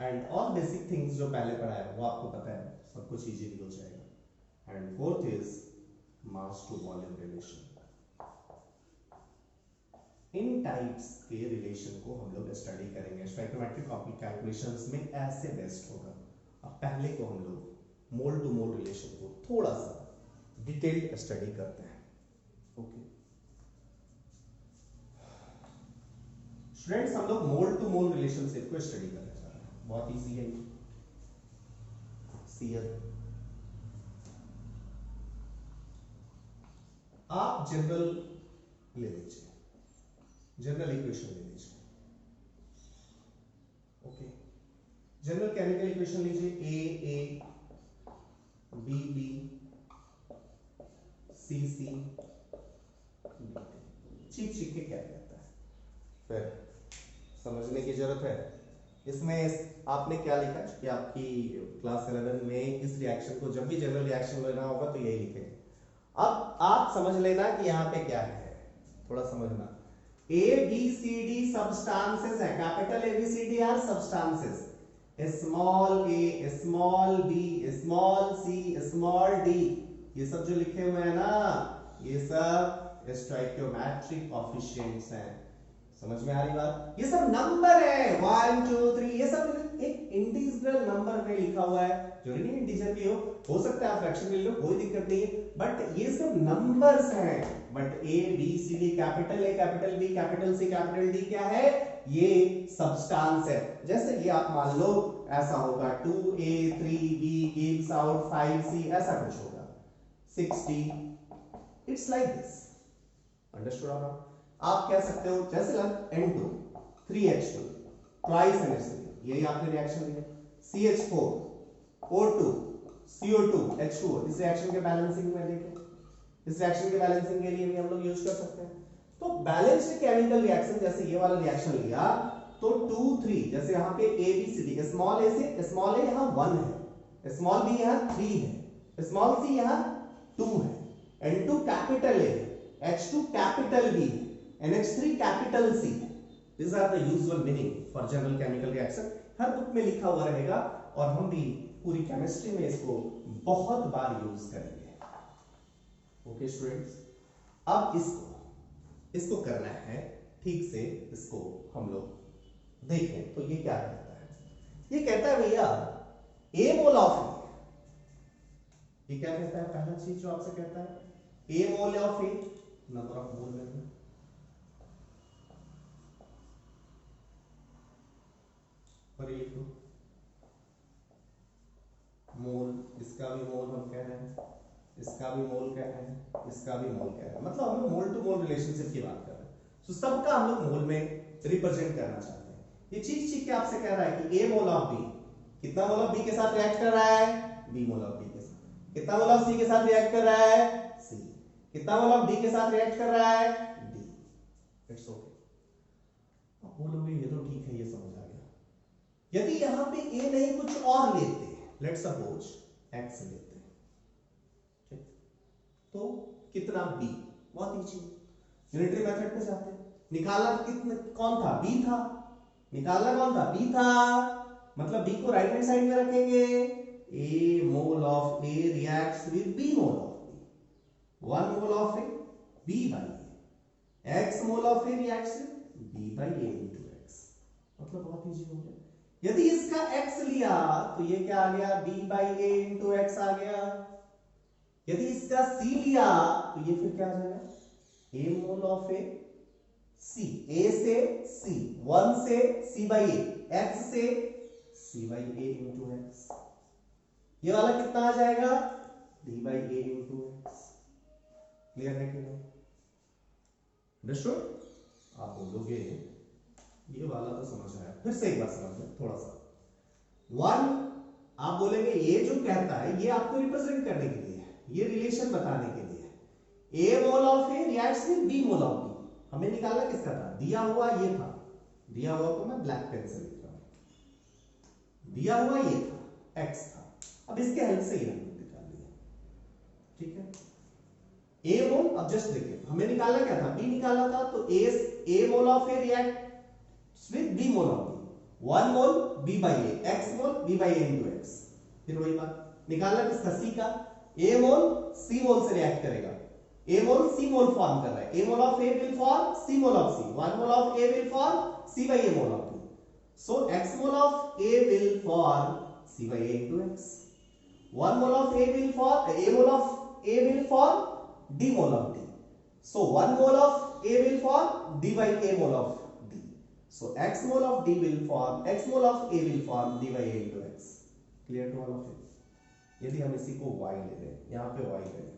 and all basic things जो पहले पढ़ा है वो आपको पता है, सब कुछ इजीली हो जाएगा. And fourth is mass to volume relation. इन टाइप्स के रिलेशन को हम लोग स्टडी करेंगे. स्टोइकोमेट्रिक कैलकुलेशंस में ऐसे बेस्ट होगा. अब पहले को हम लोग मोल टू मोल रिलेशन को थोड़ा सा डिटेल्ड स्टडी करते हैं. ओके स्टूडेंट्स, हम लोग मोल टू मोल रिलेशनशिप को स्टडी करने जा रहे हैं. बहुत इजी है. सीएल आप जनरल ले लीजिए, जनरल इक्वेशन ले लीजिए. ओके, जनरल केमिकल इक्वेशन लीजिए. ए बी बी सी सी चीख चीख के क्या कहता है, फिर समझने की जरूरत है. इसमें आपने क्या लिखा कि आपकी क्लास 11 में इस रिएक्शन को जब भी जनरल रिएक्शन लेना होगा तो यही लिखेंगे. अब आप समझ लेना कि यहाँ पे क्या है, थोड़ा समझना. A B C D substances है, capital A B C D are substances. Small A, small B, small C, small D, ये सब जो लिखे हुए हैं ना, ये सब स्टोइकोमेट्रिक कोएफिशिएंट्स हैं. समझ में आ रही बात? ये सब नंबर है 1 2 3, ये सब एक इंटीग्रल नंबर में लिखा हुआ है. जरूरी नहीं इंटीजर भी हो सकता है आप फ्रैक्शन ले लो, कोई दिक्कत नहीं है, बट ये सब नंबर्स हैं. But A B C D, capital A, capital B, capital C, capital D क्या है? ये सब्सटेंस है. जैसे ये आप मान लो ऐसा होगा 2a 3b gives out 5c, ऐसा कुछ होगा 6d. It's like this. Understood? आप कह सकते हो जैसे लग N2 3H2 ट्वाइस NH3, यही आपने रिएक्शन लिया. CH4 O2 CO2 H2O, इस रिएक्शन के बैलेंसिंग में देखें, इस रिएक्शन के बैलेंसिंग के लिए भी हम लोग यूज कर सकते हैं. तो बैलेंस्ड केमिकल रिएक्शन, जैसे ये वाला रिएक्शन लिया तो 2 3, जैसे यहाँ पे A B C D, small A से स्मॉल ए यहाँ 1 है, स्मॉल बी यहाँ 3 है, स्मॉल सी यहाँ 2 है, N2 capital A, H2 capital B, NH3 capital C. These are the usual meaning for general chemical reaction. Her book में लिखा हुआ रहेगा और हम भी पूरी केमिस्ट्री में इसको बहुत बार यूज करेंगे. ओके स्टूडेंट्स, अब इसको करना है ठीक से, इसको हम लोग देखें तो ये क्या कहता है, ये कहता है भैया ए मोल ऑफ ए, ये क्या कहता है, पहला चीज जो आपसे कहता है a mole of A, number of mole लेना, और ये तो मोल, इसका भी मोल हम कह रहे हैं, इसका भी मोल कह रहे हैं, इसका भी मोल कह रहे हैं, मतलब हम लोग मोल टू मोल रिलेशनशिप की बात कर रहे हैं। तो सबका हम लोग मोल में रिप्रेजेंट करना चाहते हैं। ये चीज ठीक है, आपसे कह रहा है कि ए मोल ऑफ बी कितना मोल ऑफ बी के साथ रिएक्ट कर रहा है, बी मोल ऑफ बी के साथ, कितना मोल ऑफ सी के साथ रिएक्ट कर रहा है, सी, कितना मोल ऑफ डी के साथ रिएक्ट कर रहा है, डी। It's okay. अब बोलोगे ये तो ठीक है, ये समझ आ गया। यदि यहां पे ए नहीं कुछ और लेते, लेट्स सपोज एक्स लेते, ठीक, तो कितना बी, बहुत इजी, यूनिटरी मेथड पे जाते हैं, निकालना कितना, कौन था, बी था, निकालना कौन था, बी था, मतलब बी को राइट हैंड साइड में रखेंगे, a mole of A reacts with b mole of B, 1 mole of A b by a, x mole of A reacts with b by a into x, मतलब बहुत easy हो गया। यदि इसका x लिया तो ये क्या आ गया, b by a into x आ गया। यदि इसका c लिया तो ये फिर क्या आ जाएगा, a mole of A c, a से c, 1 से c बाई ए, x से c by a into x, ये वाला कितना आ जाएगा, d by a into x. Clear है कि नहीं? अंडरस्टूड? आप बोलोगे ये वाला तो समझ आया, फिर से एक बार समझ लें थोड़ा सा। 1 आप बोलेंगे ये जो कहता है ये आपको रिप्रेजेंट करने के लिए है, ये रिलेशन बताने के लिए है, a mole of A reacts with b mole of B. हमें निकालना किसका था, दिया हुआ ये था, दिया हुआ को मैं ब्लैक पेन से लिख रहा हूं, दिया हुआ ये था, एक्स था, अब इसके हेल्प से ये हमने निकाल लिया, ठीक है। ए मोल, अब जस्ट देखिए हमें निकालना क्या था, बी निकालना था, तो a mole of A react with b mole of b, 1 mole b by a, x mole b by a into x। फिर वही बात निकालना किसका, c का, a मोल c मोल से रिएक्ट करेगा, a mole c mole form कर रहा है, a mole of a will form c mole of c, 1 mole of a will form c by a mole of b, so x mole of a will form c by a into x, 1 mole of a will form a mole of a will form d mole of d, so 1 mole of a will form d by a mole of, so x mole of d will form, x mole of a will form d by a into x। Clear to all of you? यदि हम इसी को y ले लें, यहाँ पे y ले लें,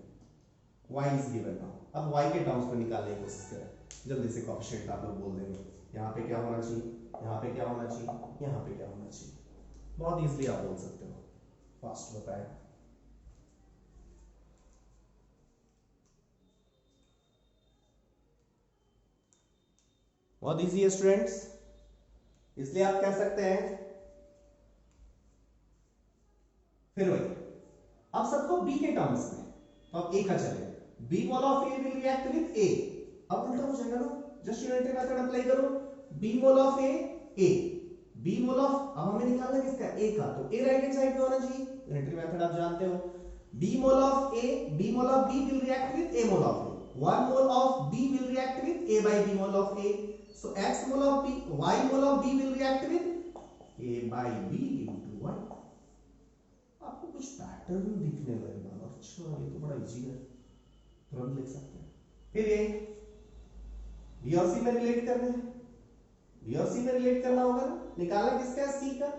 y is given now, अब y के टर्म्स में निकालने की कोशिश करें, जल्दी से कोएफिशिएंट आप लोग बोल देंगे, यहाँ पे क्या होना चाहिए, यहाँ पे क्या होना चाहिए, यहाँ पे क्या होना चाहिए, बहुत इजीली आप बोल सकते हो, फास्ट बताएं। बहुत इजी है स्टूडेंट्स, इसलिए आप कह सकते हैं, फिर वही, अब सबको b के टर्म्स में, तो अब a का चले, b mole of a will react with a, अब उल्टा हो जाएगा ना, जस्ट यूनिटरी मेथड अप्लाई करो, b mole of a, b mole of, अब हमें निकालना किसका, a का, तो a राइट हैंड साइड पे होना चाहिए, यूनिटरी मेथड आप जानते हो, b mole of a, b mole of b will react with a mole of a, 1 mole of b will react with a by b mole of a, so x mole of b, y mole of b will react with a by b into y। आपको कुछ pattern दिखने लगेगा, अच्छा ये तो बड़ा easy है, तुरंत लिख सकते हैं। फिर ये b और c में रिलेट करना है, b और c में रिलेट करना होगा ना, निकालना किसका है, c का,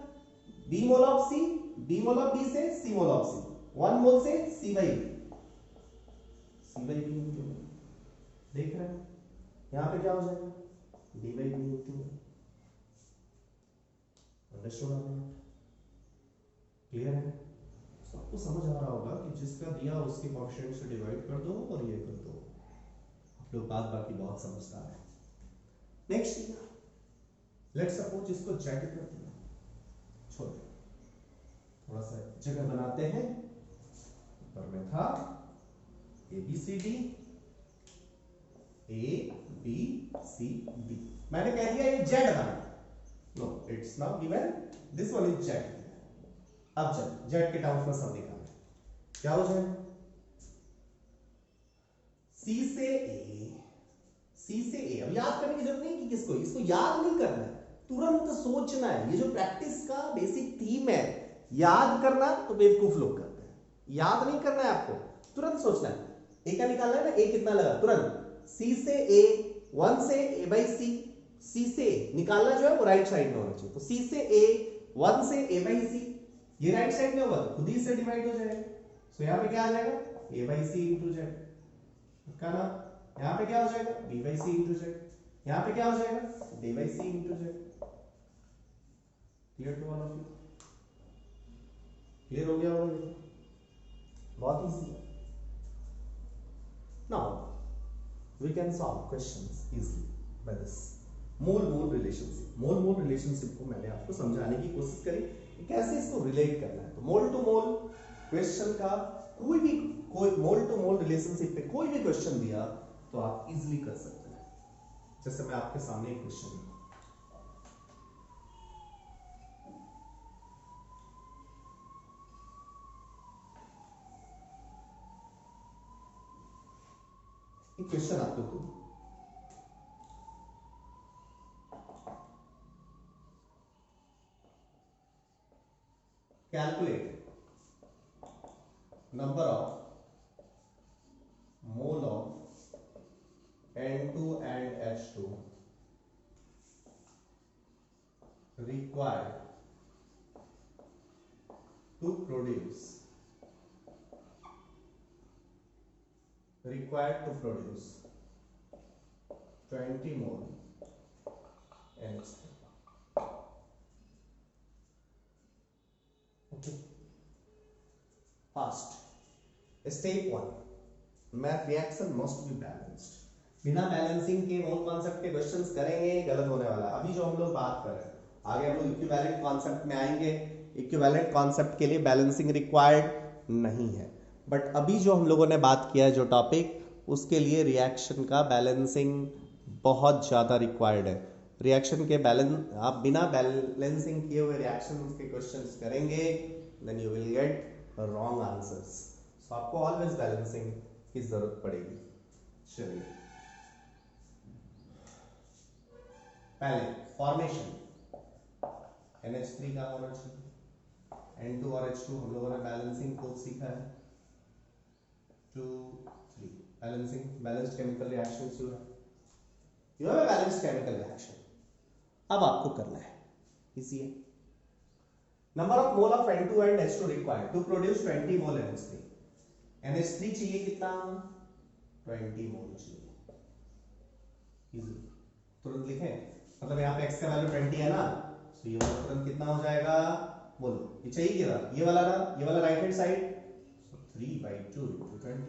b mole of c, b mole of b से c मोल ऑफ c, 1 मोल से c by b, c by b into देख रहे हैं, यहाँ पे क्या हो जाएगा, d by b into, understood आपने, क्लियर है, सबको समझ आ रहा होगा कि जिसका दिया उसके कोएफिशिएंट से डिवाइड कर दो और ये कर दो, आप लोग बाकी बहुत समझदार है। नेक्स्ट लेट्स सपोज इसको z कर दिया, छोड़ थोड़ा सा जगह बनाते हैं, ऊपर में था a b c d, a b c d, मैंने कह दिया ये z बना, no it's now given this one is z। अब z के टर्म्स में सब निकालें, क्या हो जाएगा, सी से ए, सी से ए। अब याद करने की जरूरत नहीं कि किसको, इसको याद नहीं करना है, तुरंत सोचना है। ये जो प्रैक्टिस का बेसिक थीम है, याद करना तो बेवकूफ लोग करते हैं, याद नहीं करना है आपको, तुरंत सोचना है। ए का निकालना है ना, ए कितना लगा, तुरंत सी से ए, 1 से ए बाई सी, सी से ए निकालना जो है वो राइट साइड में होना चाहिए। तो सी से ए, 1 से ए बाई सी, ये राइट साइड में होगा तो खुद ही से डिवाइड हो जाएगा। सो यहां पे क्या आ जाएगा, A by C into Z का ना, यहां पे क्या हो जाएगा, B by C into Z, यहां पे क्या हो जाएगा, D by C into Z. Clear to all of you? Clear हो गया होगा? बहुत इजी है। Now we can solve questions easily by this mole relationship. Mole relationship को मैंने आपको समझाने की कोशिश करी कि कैसे इसको रिलेट करना है। तो मोल टू मोल क्वेश्चन का कोई मोल टू मोल रिलेशनशिप पे कोई भी क्वेश्चन दिया तो आप इजीली कर सकते हैं। जैसे मैं आपके सामने एक क्वेश्चन, एक क्वेश्चन आपको दूं, calculate number of mole of N2 and H2 required to produce 20 mole NH3. Okay. First, step 1, math reaction must be balanced. बिना बैलेंसिंग के मोल कॉन्सेप्ट के क्वेश्चंस करेंगे गलत होने वाला है। अभी जो हम लोग बात कर रहे हैं, आगे हम लोग इक्विवेलेंट कॉन्सेप्ट में आएंगे। इक्विवेलेंट कॉन्सेप्ट के लिए बैलेंसिंग रिक्वायर्ड नहीं है, बट अभी जो हम लोगों ने बात किया है जो टॉपिक, उसके लिए रिएक्शन का बैलेंसिंग बहुत ज़्यादा रिक्वायर्ड है। रिएक्शन के बैलेंस, आप बिना बैलेंसिंग किए हुए रिएक्शन के क्वेश्चंस करेंगे, then you will get wrong answers. So आपको ऑलवेज बैलेंसिंग की जरूरत पड़ेगी। चलिए, पहले फॉर्मेशन NH3 का होना चाहिए। N2 और H2 हम लोगों ने बैलेंसिंग को सीखा है। 2 3 बैलेंसिंग, बैलेंस्ड केमिकल रिएक्शंस जो है, you have a balanced chemical reaction. अब आपको करना है, इजी है। Number of mole of N2 and H2 required to produce 20 mole NH3। NH3 चाहिए कितना, 20 मोल चाहिए। इजी, तुरंत लिखें, मतलब यहाँ पे x का वैल्यू 20 है ना, तो ये वाला तुरंत कितना हो जाएगा, बोलो ये चाहिए क्या, ये वाला ना, ये वाला राइट हैंड साइड, 3/2 into 20।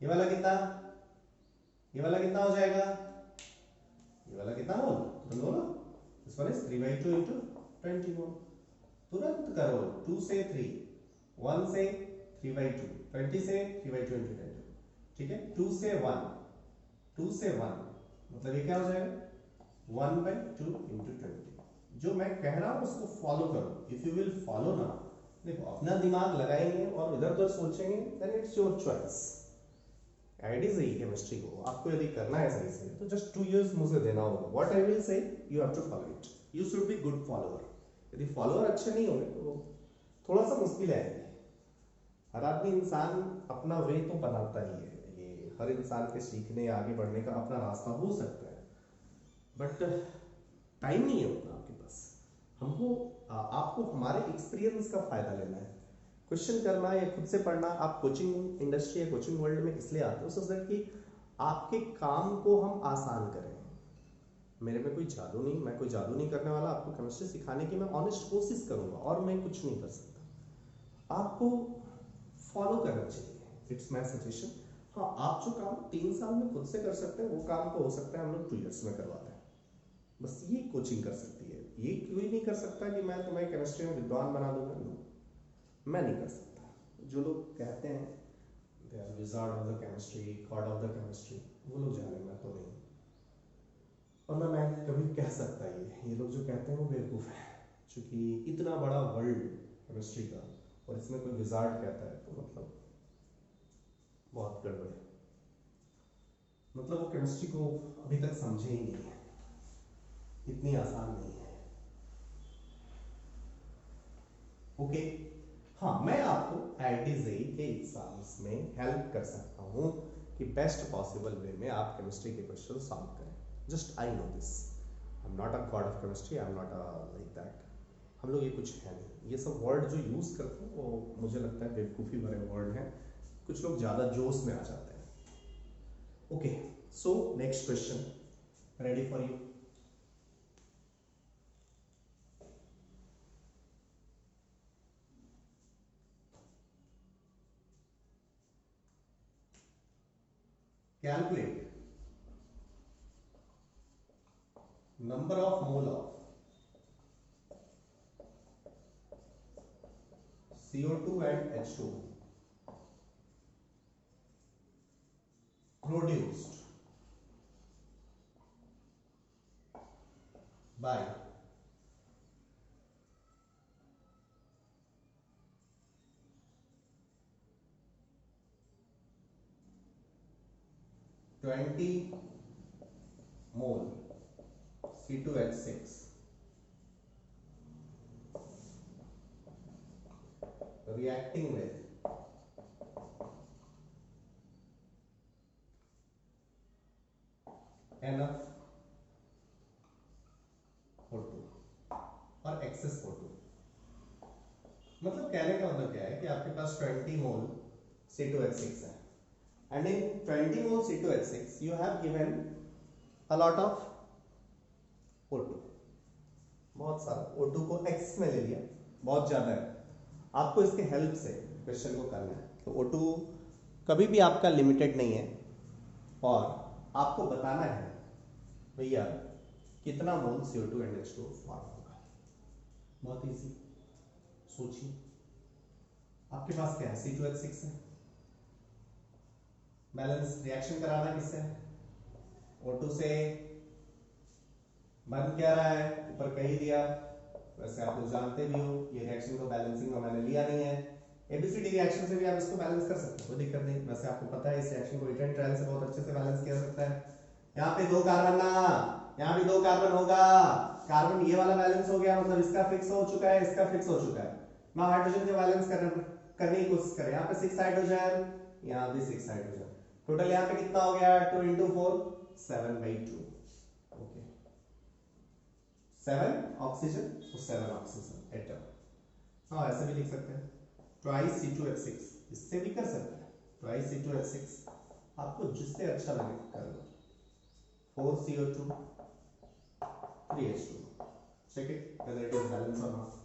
ये वाला कितना, ये वाला कितना हो जाएगा, ये वाला कितना मोल, तुरंत बोलो, दिस वन इज 3/2 into 20 मोल। तुरंत करो, 2 से 3, 1 से 3/2, 20 से 3/2 into 20, ठीक है। 2 से 1, 2 से 1 मतलब ये क्या हो जाएगा, 1/2 into 20। जो मैं कह रहा हूं उसको फॉलो करो। इफ यू विल फॉलो ना, देखो अपना दिमाग लगाएंगे और इधर उधर सोचेंगे, then it's your choice. Idea सही केमिस्ट्री को आपको यदि करना है सही से, तो जस्ट 2 years मुझे देना होगा। What I will say, you have to follow it. You should be good follower. यदि फॉलोअर अच्छे नहीं होंगे तो थोड़ा सा मुश्किल है। हर आदमी इंसान अपना वे तो बनाता ही है, ये हर इंसान के सीखने या आगे बढ़ने का अपना रास्ता हो सकता है, बट टाइम नहीं है उतना आपके पास। हमको आपको हमारे एक्सपीरियंस का फायदा लेना है। क्वेश्चन करना या खुद से पढ़ना, आप कोचिंग इंडस्ट्री या कोचिंग वर्ल्ड में इसलिए आते हो सो दैट कि आपके काम को हम आसान करें। मेरे में कोई जादू नहीं, मैं कोई जादू नहीं करने वाला। आपको केमिस्ट्री सिखाने की मैं ऑनेस्ट कोशिश करूंगा और मैं कुछ नहीं कर सकता। आपको फॉलो करना चाहिए, इट्स माय सजेशन। हाँ, आप जो काम 3 साल में खुद से कर सकते हैं, वो काम को हो सकता है हम लोग 2 years में करवाते हैं। बस ये कोचिंग कर सकती है। ये कोई नहीं कर सकता कि मैं तुम्हें केमिस्ट्री में विद्वान बना दूंगा, नो, मैं नहीं कर सकता। जो लोग कहते हैं they are wizard of the chemistry, god of the chemistry, वो लोग जाने, मैं तो नहीं। और मैं कभी कह सकता ये लोग जो कहते हैं वो बेवकूफ़ है, क्योंकि इतना बड़ा वर्ल्ड केमिस्ट्री का और इसमें कोई विजार्ड कहता है तो मतलब बहुत गड़बड़ है। मतलब वो केमिस्ट्री को अभी तक समझे ही नहीं है, इतनी आसान नहीं है। ओके, हाँ मैं आपको आईआईटी जेईई के एग्जाम्स में हेल्प कर सकता हूँ कि बेस्ट पॉसिबल वे में आप केमिस्ट्री के क्वेश्चन सॉल्व करें। Just I know this, I am not a God of chemistry, I am not like that. हम लोग ये कुछ है नहीं, ये सब वर्ड जो यूज करते हैं वो मुझे लगता है बेवकूफ़ी भरे वर्ड हैं, कुछ लोग ज़्यादा जोश में आ जाते हैं। Okay, so next question, ready for you. Calculate number of mole of CO2 and H2 produced by twenty mole C2H6 reacting with enough O2 और excess O2। मतलब कहने का मतलब क्या है कि आपके पास 20 मोल C2H6 है, and in 20 mole C2H6 you have given a lot of O2, बहुत सारा O2 को X में ले लिया, बहुत ज्यादा है। आपको इसके हेल्प से क्वेश्चन को करना है। तो O2 कभी भी आपका लिमिटेड नहीं है और आपको बताना है भैया कितना मोल CO2 एंड H2 फॉर्म होगा। बहुत इजी, सोचिए, आपके पास क्या है, C2H6 है, बैलेंस रिएक्शन कराना किससे है, O2 से। बन क्या रहा है, ऊपर कही दिया, वैसे आप लोग जानते भी हो ये रिएक्शन को बैलेंसिंग में मैंने लिया नहीं है। एबीसीडी रिएक्शन से भी आप इसको बैलेंस कर सकते हो, कोई दिक्कत नहीं। वैसे आपको पता है इस रिएक्शन को हीट एंड ट्रायल से बहुत अच्छे से बैलेंस किया सकता है। यहाँ पे 2 कार्बन ना, यहाँ भी 2 कार्बन होगा, कार्बन ये वाला बैलेंस हो गया, मतलब इसका फिक्स हो चुका है, इसका फिक्स हो चुका है ना। हाइड्रोजन को बैलेंस करने की कोशिश करें। यहाँ पे 6 हाइड्रोजन, यहाँ भी 6 हाइड्रोजन, टोटल यहाँ पे कितना हो गया, 2 into 4 7/2। ओके, 7 ऑक्सीजन तो 7 ऑक्सीजन एटम। हाँ ऐसे भी लिख सकते हैं, ट्वाइस C2H6, इससे भी कर सकते हैं, ट्वाइस C2H6, आपको जिससे अच्छा लगे कर लो। 4 CO2 3 H2, check it whether it is balanced or not।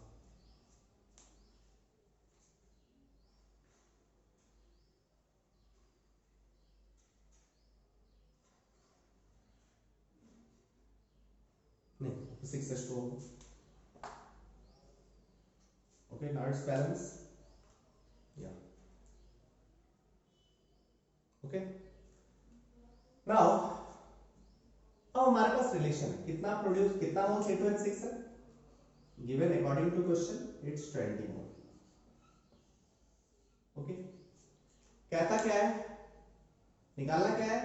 नहीं 6 H2 होगा। okay, now it's balance, yeah, okay। now अब हमारे पास रिलेशन है, कितना प्रोड्यूस, कितना मोल C2H6 है, given according to question it's 20 mole. Okay, कहता क्या है, निकालना क्या है,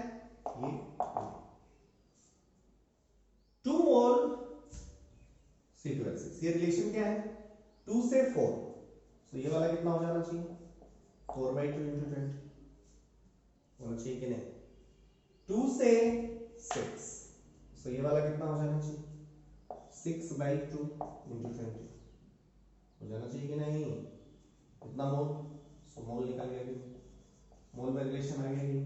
ये 2 मोल C2H6, ये रिलेशन क्या है, 2 से 4, तो ये वाला कितना हो जाना चाहिए, 4/2 into 20 होना चाहिए कि नहीं। 2 से 6, तो ये वाला कितना हो जाना चाहिए, 6/2 into 20 हो जाना चाहिए कि नहीं। कितना मोल, सो मोल निकल गया कि मोल में रिलेशन आ गया कि।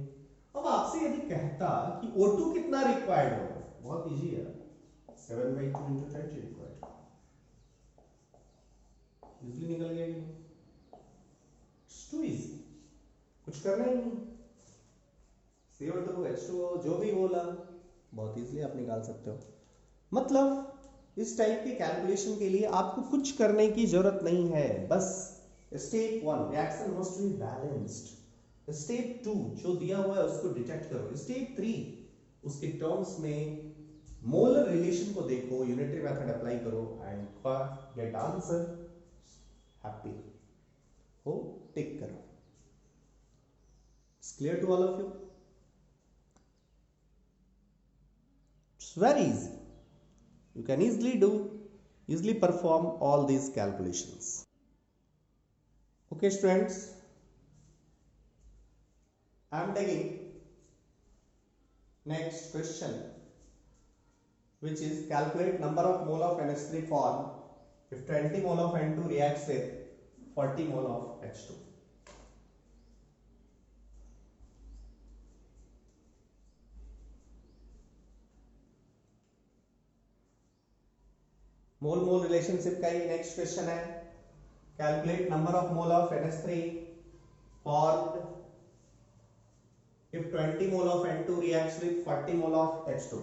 अब आपसे यदि कहता कि O2 कितना रिक्वायर्ड होगा, बहुत इजी है, 7/2 into 20 रिक्वायर्ड, इजीली निकल गया कि नहीं। इट्स टू इजी, कुछ करना ही नहीं, CO2 H2O जो भी बोला बहुत इजीली आप निकाल सकते हो। मतलब इस टाइप के कैलकुलेशन के लिए आपको कुछ करने की जरूरत नहीं है, बस step 1 reaction must be balanced, step 2 जो दिया हुआ है उसको डिटेक्ट करो, स्टेप 3 उसके टर्म्स में मोलर रिलेशन को देखो, यूनिटरी मेथड अप्लाई करो एंड गेट आंसर, हैप्पी हो, टिक करो। It's clear to all of you. very easy. You can easily perform all these calculations. Okay students, I am taking next question, which is calculate number of mole of NH3 formed if 20 mole of N2 reacts with 40 mole of H2. Mole mole relationship का ये next question है. Calculate number of mole of NH3 formed if 20 mole of N2 reacts with 40 mole of H2.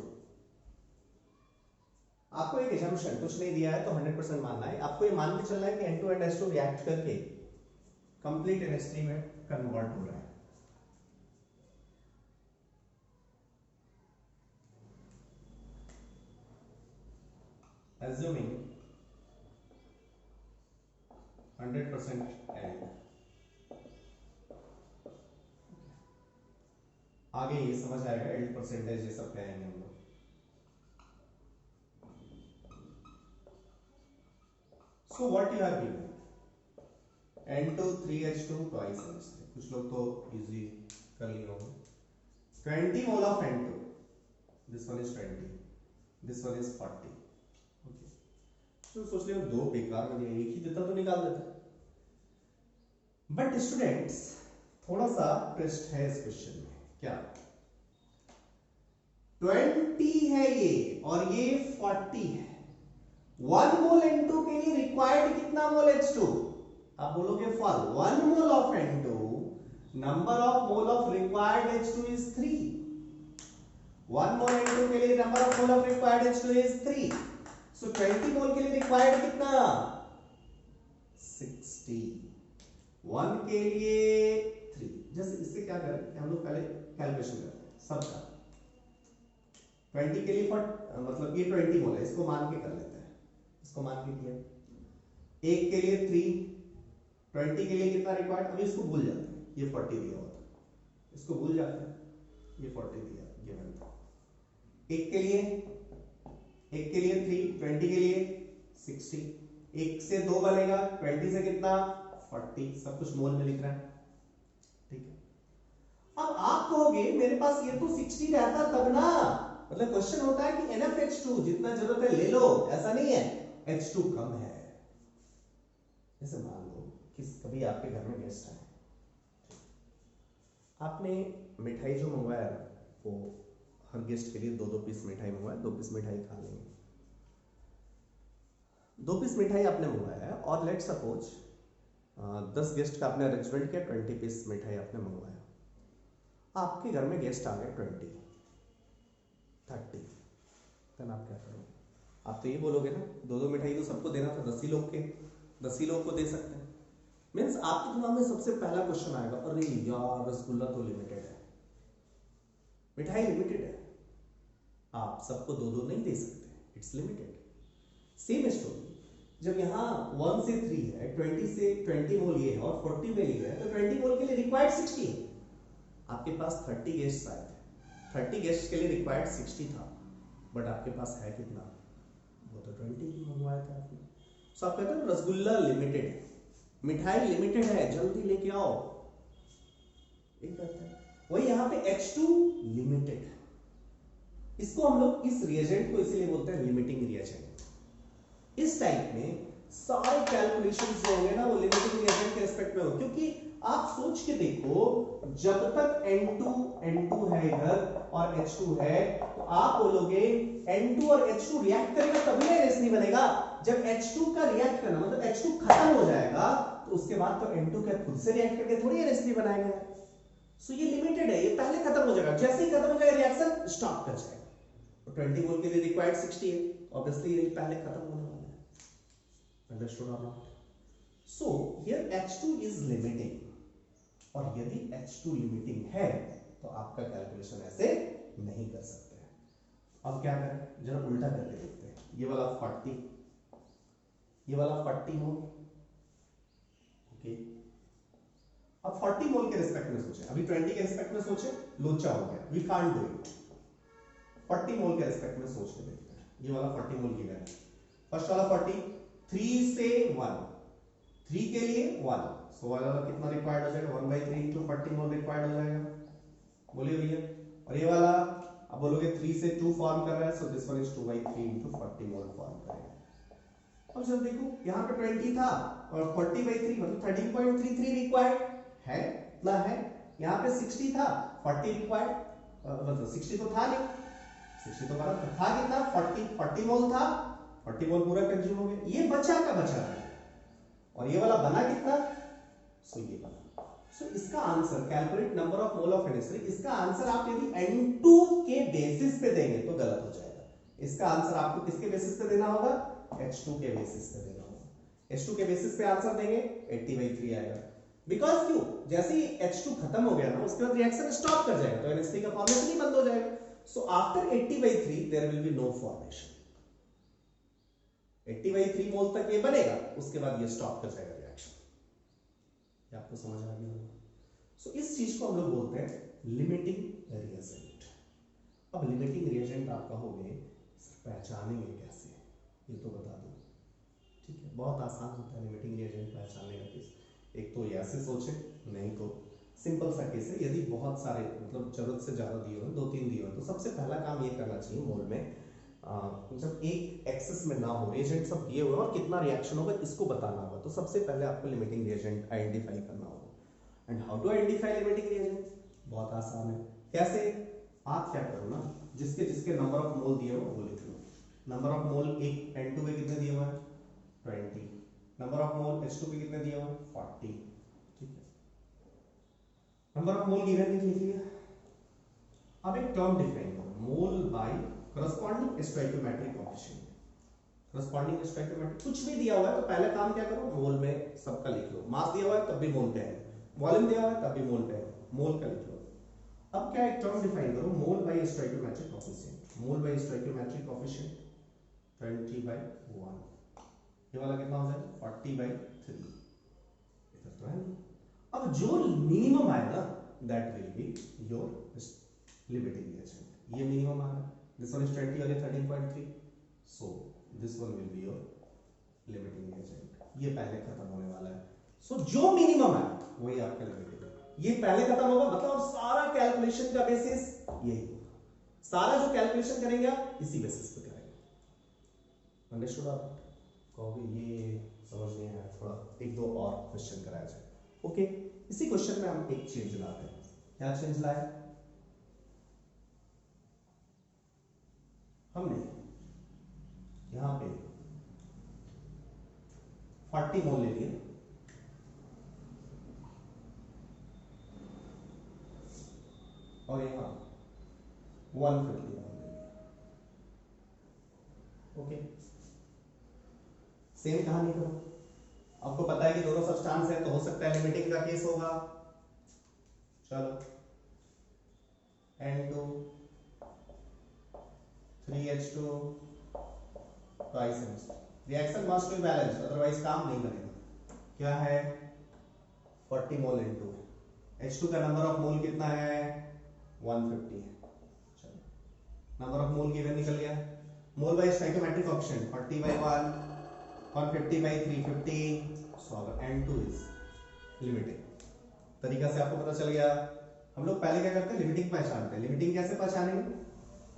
आपको एक assumption कुछ नहीं दिया है तो 100% मानना है. आपको ये मान के चलना है कि N2 and H2 रिएक्ट करके कंप्लीट NH3 में कन्वर्ट हो रहा है. Assuming 100% and आगे ये समझ आएगा एल्ड परसेंटेज ये सब कहेंगे हम लोग. So what you have given N2 3H2 twice NH3. कुछ लोग तो इजी कर लिए होंगे. 20 mole of N2, this one is 20, this one is 40. Okay, तो सोच लिया दो बेकार में दिया, एक ही देता तो निकाल देता. बट स्टूडेंट्स थोड़ा सा ट्विस्ट है इस क्वेश्चन में. क्या 20 है ये और ये 40 है. 1 मोल N2 के लिए रिक्वायर्ड कितना मोल H2? आप बोलोगे for 1 mole of N2 number of mole of required H2 is 3. 1 mole N2 के लिए number of mole of required H2 is 3. सो 20 मोल के लिए रिक्वायर्ड कितना? 60. 1 के लिए 3. जैसे इससे क्या करें हम लोग पहले कैलकुलेशन करते हैं सबका. 20 के लिए मतलब ये 20 मोल है, इसको मान के कर लेते हैं. इसको मान के किया. 1 के लिए 3, 20 के लिए कितना रिक्वायर्ड? अभी इसको भूल जाते हैं, ये 40 दिया हुआ था, इसको भूल जाते हैं, ये 40 दिया गिवन था. 1 के लिए 3, 20 के लिए 60. 1 से 2 बनेगा, 20 से कितना? 40. सब कुछ मोल में लिख रहा है. ठीक है. अब आप कहोगे मेरे पास ये तो 60 रहता तब ना. मतलब क्वेश्चन होता है कि NFH2 जितना जरूरत है ले लो, ऐसा नहीं है. H2 कम है. जैसे मान लो कि कभी आपके घर में गेस्ट आए, आपने मिठाई जो मंगवाया वो हर गेस्ट के लिए 2-2 पीस मिठाई मंगवाया, 2 पीस मिठाई खा लेंगे. 2 पीस मिठाई आपने मंगवाया है और लेट सपोज 10 गेस्ट का आपने अरेंजमेंट किया, 20 पीस मिठाई आपने मंगवाया. आपके घर में गेस्ट आ गए 20, 30. देन आप क्या करोगे? आप तो ये बोलोगे ना 2-2 मिठाई तो सबको देना था, 10 ही लोग के 10 ही लोग को दे सकते हैं. मीन्स आपके दिमाग में सबसे पहला क्वेश्चन आएगा, अरे यार रसगुल्ला तो लिमिटेड है, मिठाई लिमिटेड है, आप सबको 2-2 नहीं दे सकते, इट्स लिमिटेड. सेम स्टोरी जब यहाँ 1 से 3 है, 20 से 20 मोल ये है और 40 में ये है, तो 20 मोल के लिए रिक्वायर्ड 60 है. आपके पास 30 गेस्ट आए थे, 30 गेस्ट के लिए रिक्वायर्ड 60 था, बट आपके पास है कितना? वो तो 20 मंगवाया था आपने. सो आप कहते हैं रसगुल्ला लिमिटेड है, मिठाई लिमिटेड है, जल्दी लेके आओ. एक कहते हैं वही यहाँ पे H2 लिमिटेड है. इसको हम लोग इस रिएजेंट को इसीलिए बोलते हैं लिमिटिंग रिएजेंट. इस टाइप में सारे कैलकुलेशंस जो होंगे ना वो लिमिटिंग रिएजेंट के रिस्पेक्ट में हो. क्योंकि आप सोच के देखो, जब तक N2 है इधर और H2 है, तो आप बोलोगे N2 और H2 रिएक्ट करेगा तभी NH3 बनेगा. जब H2 का रिएक्ट करना मतलब H2 खत्म हो जाएगा, तो उसके बाद तो N2 क्या खुद से रिएक्ट करके थोड़ी NH3 बनाएगा. सो ये लिमिटेड है, ये पहले खत्म हो जाएगा. जैसे ही खत्म हो जाएगा रिएक्शन स्टॉप कर जाएगा. तो 20 मोल के लिए रिक्वायर्ड 60 है, ऑब्वियसली ये पहले खत्म होने वाला है. अंडरस्टूड और not? So here H2 is limiting, और यदि H2 लिमिटिंग है तो आपका कैलकुलेशन ऐसे नहीं कर सकते हैं. अब क्या करें, जरा उल्टा करके देखते हैं. ये वाला 40, ये वाला 40 मोल. ओके, अब 40 मोल के रिस्पेक्ट में सोचें, अभी 20 के रिस्पेक्ट में सोचें, लोचा हो गया, वी कांट डू इट. 40 मोल के रिस्पेक्ट में सोच के देखते हैं। ये वाला 40 मोल की वैल्यू, फर्स्ट वाला 40, 3 से 1, 3 के लिए 1, सो वाला कितना रिक्वायर्ड हो जाएगा 1/3 into 40 मोल रिक्वायर्ड हो जाएगा, बोलिए भैया। और ये वाला अब बोलोगे 3 से 2 फॉर्म कर रहा है, सो this one is 2/3 into 40 mole form करेगा। अब जब देखो यहाँ पे 20 था और 40/3 मतलब 13.33 रिक्वायर्ड है, इतना है। यहाँ पे 60 था, 40 रिक्वायर्ड, मतलब 60 तो था नहीं, 60 तो गलत था, कितना 40 मोल था, 40 मोल पूरा कंज्यूम हो गया, ये बचा का बचा है। और ये वाला बना कितना, सो ये बना। सो इसका answer calculate number of mole of NH3, इसका आंसर आप यदि N2 के बेसिस पे देंगे तो गलत हो जाएगा। इसका आंसर आपको किसके बेसिस पे देना होगा, H2 के बेसिस पे देना होगा। H2 के बेसिस पे आंसर देंगे 80/3 आएगा। बिकॉज क्यों, जैसे ही H2 खत्म हो गया ना उसके बाद रिएक्शन स्टॉप कर जाएगा, तो NH3 का फॉर्मेशन ही बंद हो जाएगा। So after 80/3 there will be no formation. 80/3 mole तक ये बनेगा, उसके बाद ये स्टॉप कर जाएगा रिएक्शन। ये आपको समझ आ गया। सो इस चीज को हम लोग बोलते हैं लिमिटिंग रिएजेंट। अब लिमिटिंग रिएजेंट आप कहोगे पहचानेंगे कैसे, ये तो बता दो। ठीक है, बहुत आसान होता है लिमिटिंग रिएजेंट पहचानने का केस। एक तो ऐसे सोचे, नहीं तो सिंपल सा केस है, यदि बहुत सारे मतलब जरूरत से ज्यादा दिए हो, 2-3 दिए हो, तो सबसे पहला काम ये करना चाहिए मोल में, जब एक एक्सेस में ना हो, रिएजेंट सब दिए हुए और कितना रिएक्शन होगा इसको बताना होगा, तो सबसे पहले आपको लिमिटिंग रिएजेंट आइडेंटिफाई करना होगा। And how to identify limiting reagent, बहुत आसान है। कैसे, आप क्या करो ना, जिसके जिसके नंबर ऑफ मोल दिए हो वो लिख लो। नंबर ऑफ मोल एक N2 पे कितने दिए हुए हैं 20, नंबर ऑफ मोल H2 पे कितने दिए हुए हैं 40, ठीक है। नंबर ऑफ मोल गिवन लिख लिया। अब एक टर्म डिफाइन करो, mole by corresponding stoichiometric coefficient. Corresponding stoichiometric कुछ भी दिया हुआ है तो पहले काम क्या करो, मोल में सबका लिख लो। मास दिया हुआ है तब भी मोल पे है, वॉल्यूम दिया हुआ है तब भी मोल पे है, मोल का लिख लो। अब क्या एक टर्म डिफाइन करो, mole by stoichiometric coefficient. Mole by stoichiometric coefficient 20/1, ये वाला कितना हो जाएगा 40/3, इधर तो है ना। अब जो मिनिमम आएगा that will be your limiting reagent. ये मिनिमम आ रहा है, दिस वन इज 20 और ये 13.3, सो this one will be your limiting reagent. ये पहले खत्म होने वाला है, सो जो मिनिमम है वही आपका लिमिटिंग है। ये पहले खत्म होगा, मतलब सारा कैलकुलेशन का बेसिस यही होगा। सारा जो कैलकुलेशन करेंगे आप इसी बेसिस पे करेंगे। अंडरस्टूड? आप कहोगे ये समझ नहीं आया, थोड़ा 1-2 और क्वेश्चन कराया जाए। ओके, इसी क्वेश्चन में हम एक चेंज लाते हैं। क्या चेंज लाए, हमने यहां पे 40 मोल ले लिए और यहां 150 मोल ले लिए। ओके, सेम कहानी करो। आपको पता है कि दोनों सब्सटेंस है तो हो सकता है लिमिटिंग का केस होगा। चलो N2 3H2 twice NH3, reaction must be balance, otherwise काम नहीं बनेगा। क्या है 40 मोल इनटू H2 का नंबर ऑफ मोल कितना है 150 है। चलो नंबर ऑफ मोल गिवन निकल गया। मोल बाय स्टोइकियोमेट्रिक कोएफिशिएंट 40/1 150/3 50, सो अगर N2 इज लिमिटिंग। तरीका से आपको पता चल गया। हम लोग पहले क्या करते हैं, लिमिटिंग पहचानते हैं। लिमिटिंग कैसे पहचानेंगे,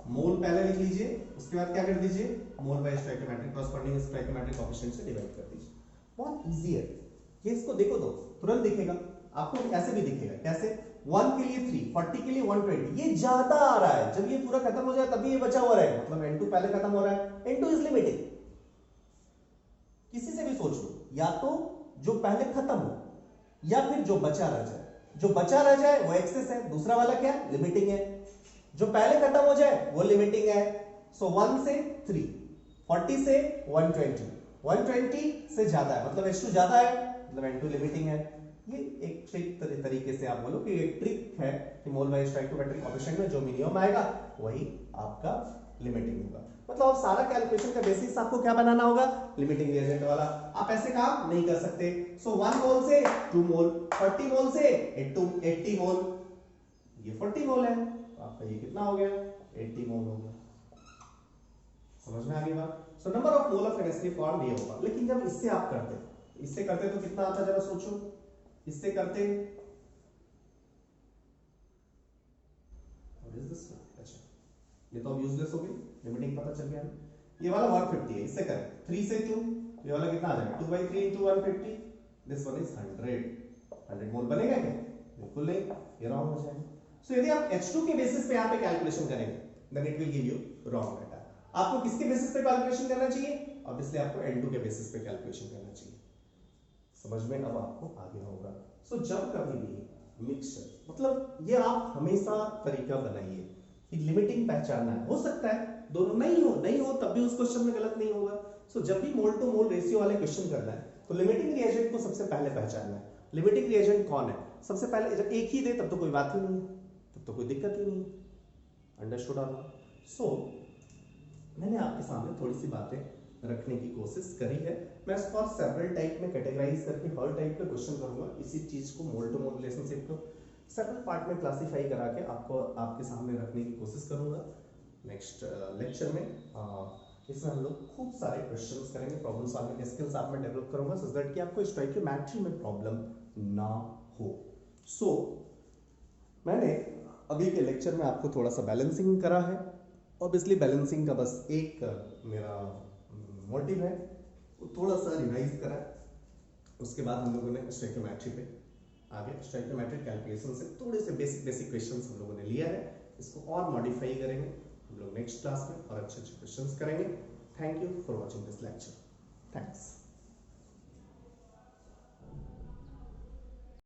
मोल पहले लिख लीजिए, उसके बाद क्या कर दीजिए mole by stoichiometric corresponding stoichiometric coefficient से डिवाइड कर दीजिए। बहुत इजी है ये, इसको देखो तो तुरंत दिखेगा आपको, ऐसे भी दिखेगा। कैसे 1 के लिए 3, 40 के लिए 120, ये ज्यादा आ रहा है। जब ये पूरा खत्म हो जाए तभी ये बचा हुआ रहेगा, मतलब N2 पहले खत्म हो रहा है, N2 इज लिमिटिंग। किसी से भी सोच लो, या तो जो पहले खत्म हो या फिर जो बचा रह जाए। जो बचा रह जाए वो एक्सेस है, दूसरा वाला क्या लिमिटिंग है। जो पहले खत्म हो जाए वो लिमिटिंग है। सो 1 से 3, 40 से 120, 120 से ज्यादा है मतलब H2 ज्यादा है, मतलब N2 लिमिटिंग है। ये एक ट्रिक तरीके से आप बोलो कि एक ट्रिक है कि मोल बाय स्टोइकियोमेट्रिक कोएफिशिएंट में जो मिनिमम आएगा वही आपका लिमिटिंग होगा। मतलब अब सारा कैलकुलेशन का बेसिस आपको क्या बनाना होगा, लिमिटिंग रिएजेंट वाला। आप ऐसे काम नहीं कर सकते। सो 1 मोल से 2 मोल, 40 मोल से 80 मोल, ये 40 मोल है, आपका ये कितना हो गया 80 मोल हो गया। समझ में आ गई बात। So number of mole of NH3 form ये होगा। लेकिन जब इससे आप करते तो कितना आता, जरा सोचो, इससे करते अच्छा ये तो अब यूजलेस हो गई, लिमिटिंग पता चल गया। ये वाला 150 है, इससे करें 3 से 2, ये वाला कितना आ जाएगा 2/3 into 150, दिस वन इज 100 मोल बनेगा क्या? बिल्कुल नहीं, ये रॉन्ग हो जाएगा। सो यदि आप H2 के बेसिस पे यहाँ पे कैलकुलेशन करेंगे then it will give you wrong data. आपको किसके बेसिस पे कैलकुलेशन करना चाहिए? ऑब्वियसली आपको N2 के बेसिस पे कैलकुलेशन करना चाहिए। समझ में अब आपको आगे होगा। सो जब कभी भी मिक्सचर, मतलब ये आप हमेशा तरीका बनाइए कि लिमिटिंग पहचानना है। हो सकता है दोनों नहीं हो तब भी उस क्वेश्चन में गलत नहीं होगा। सो जब भी मोल टू मोल रेशियो वाले क्वेश्चन करना है तो लिमिटिंग रिएजेंट को सबसे पहले पहचानना है। लिमिटिंग रिएजेंट कौन है सबसे पहले, जब एक ही दे तब तो कोई बात ही नहीं है, तब तो कोई दिक्कत ही नहीं है। अंडरस्टूड और नॉट? सो मैंने आपके सामने थोड़ी सी बातें रखने की कोशिश करी है। मैं इसको और सेवरल टाइप में कैटेगराइज करके हर टाइप के क्वेश्चन करूंगा। इसी चीज को मोल टू मोल रिलेशनशिप को सेवरल पार्ट में क्लासिफाई करा के आपको आपके सामने रखने की कोशिश करूंगा नेक्स्ट लेक्चर में। इसमें हम लोग खूब सारे क्वेश्चंस करेंगे, प्रॉब्लम सॉल्विंग के स्किल्स आप में डेवलप करूंगा सो दैट कि आपको स्टोइकियोमेट्री में प्रॉब्लम ना हो। सो मैंने अभी के लेक्चर में आपको थोड़ा सा बैलेंसिंग करा है। ऑब्वियसली बैलेंसिंग का बस एक मेरा मोटिव है, थोड़ा सा रिवाइज करा। उसके बाद हम लोगों ने स्टोइकियोमेट्री पे आगे स्टोइकियोमेट्रिक कैलकुलेशन से थोड़े से बेसिक क्वेश्चंस हम लोगों ने लिया है। इसको और मॉडिफाई करेंगे हम लोग नेक्स्ट क्लास में और अच्छे क्वेश्चंस करेंगे। Thank you for watching this lecture. Thanks.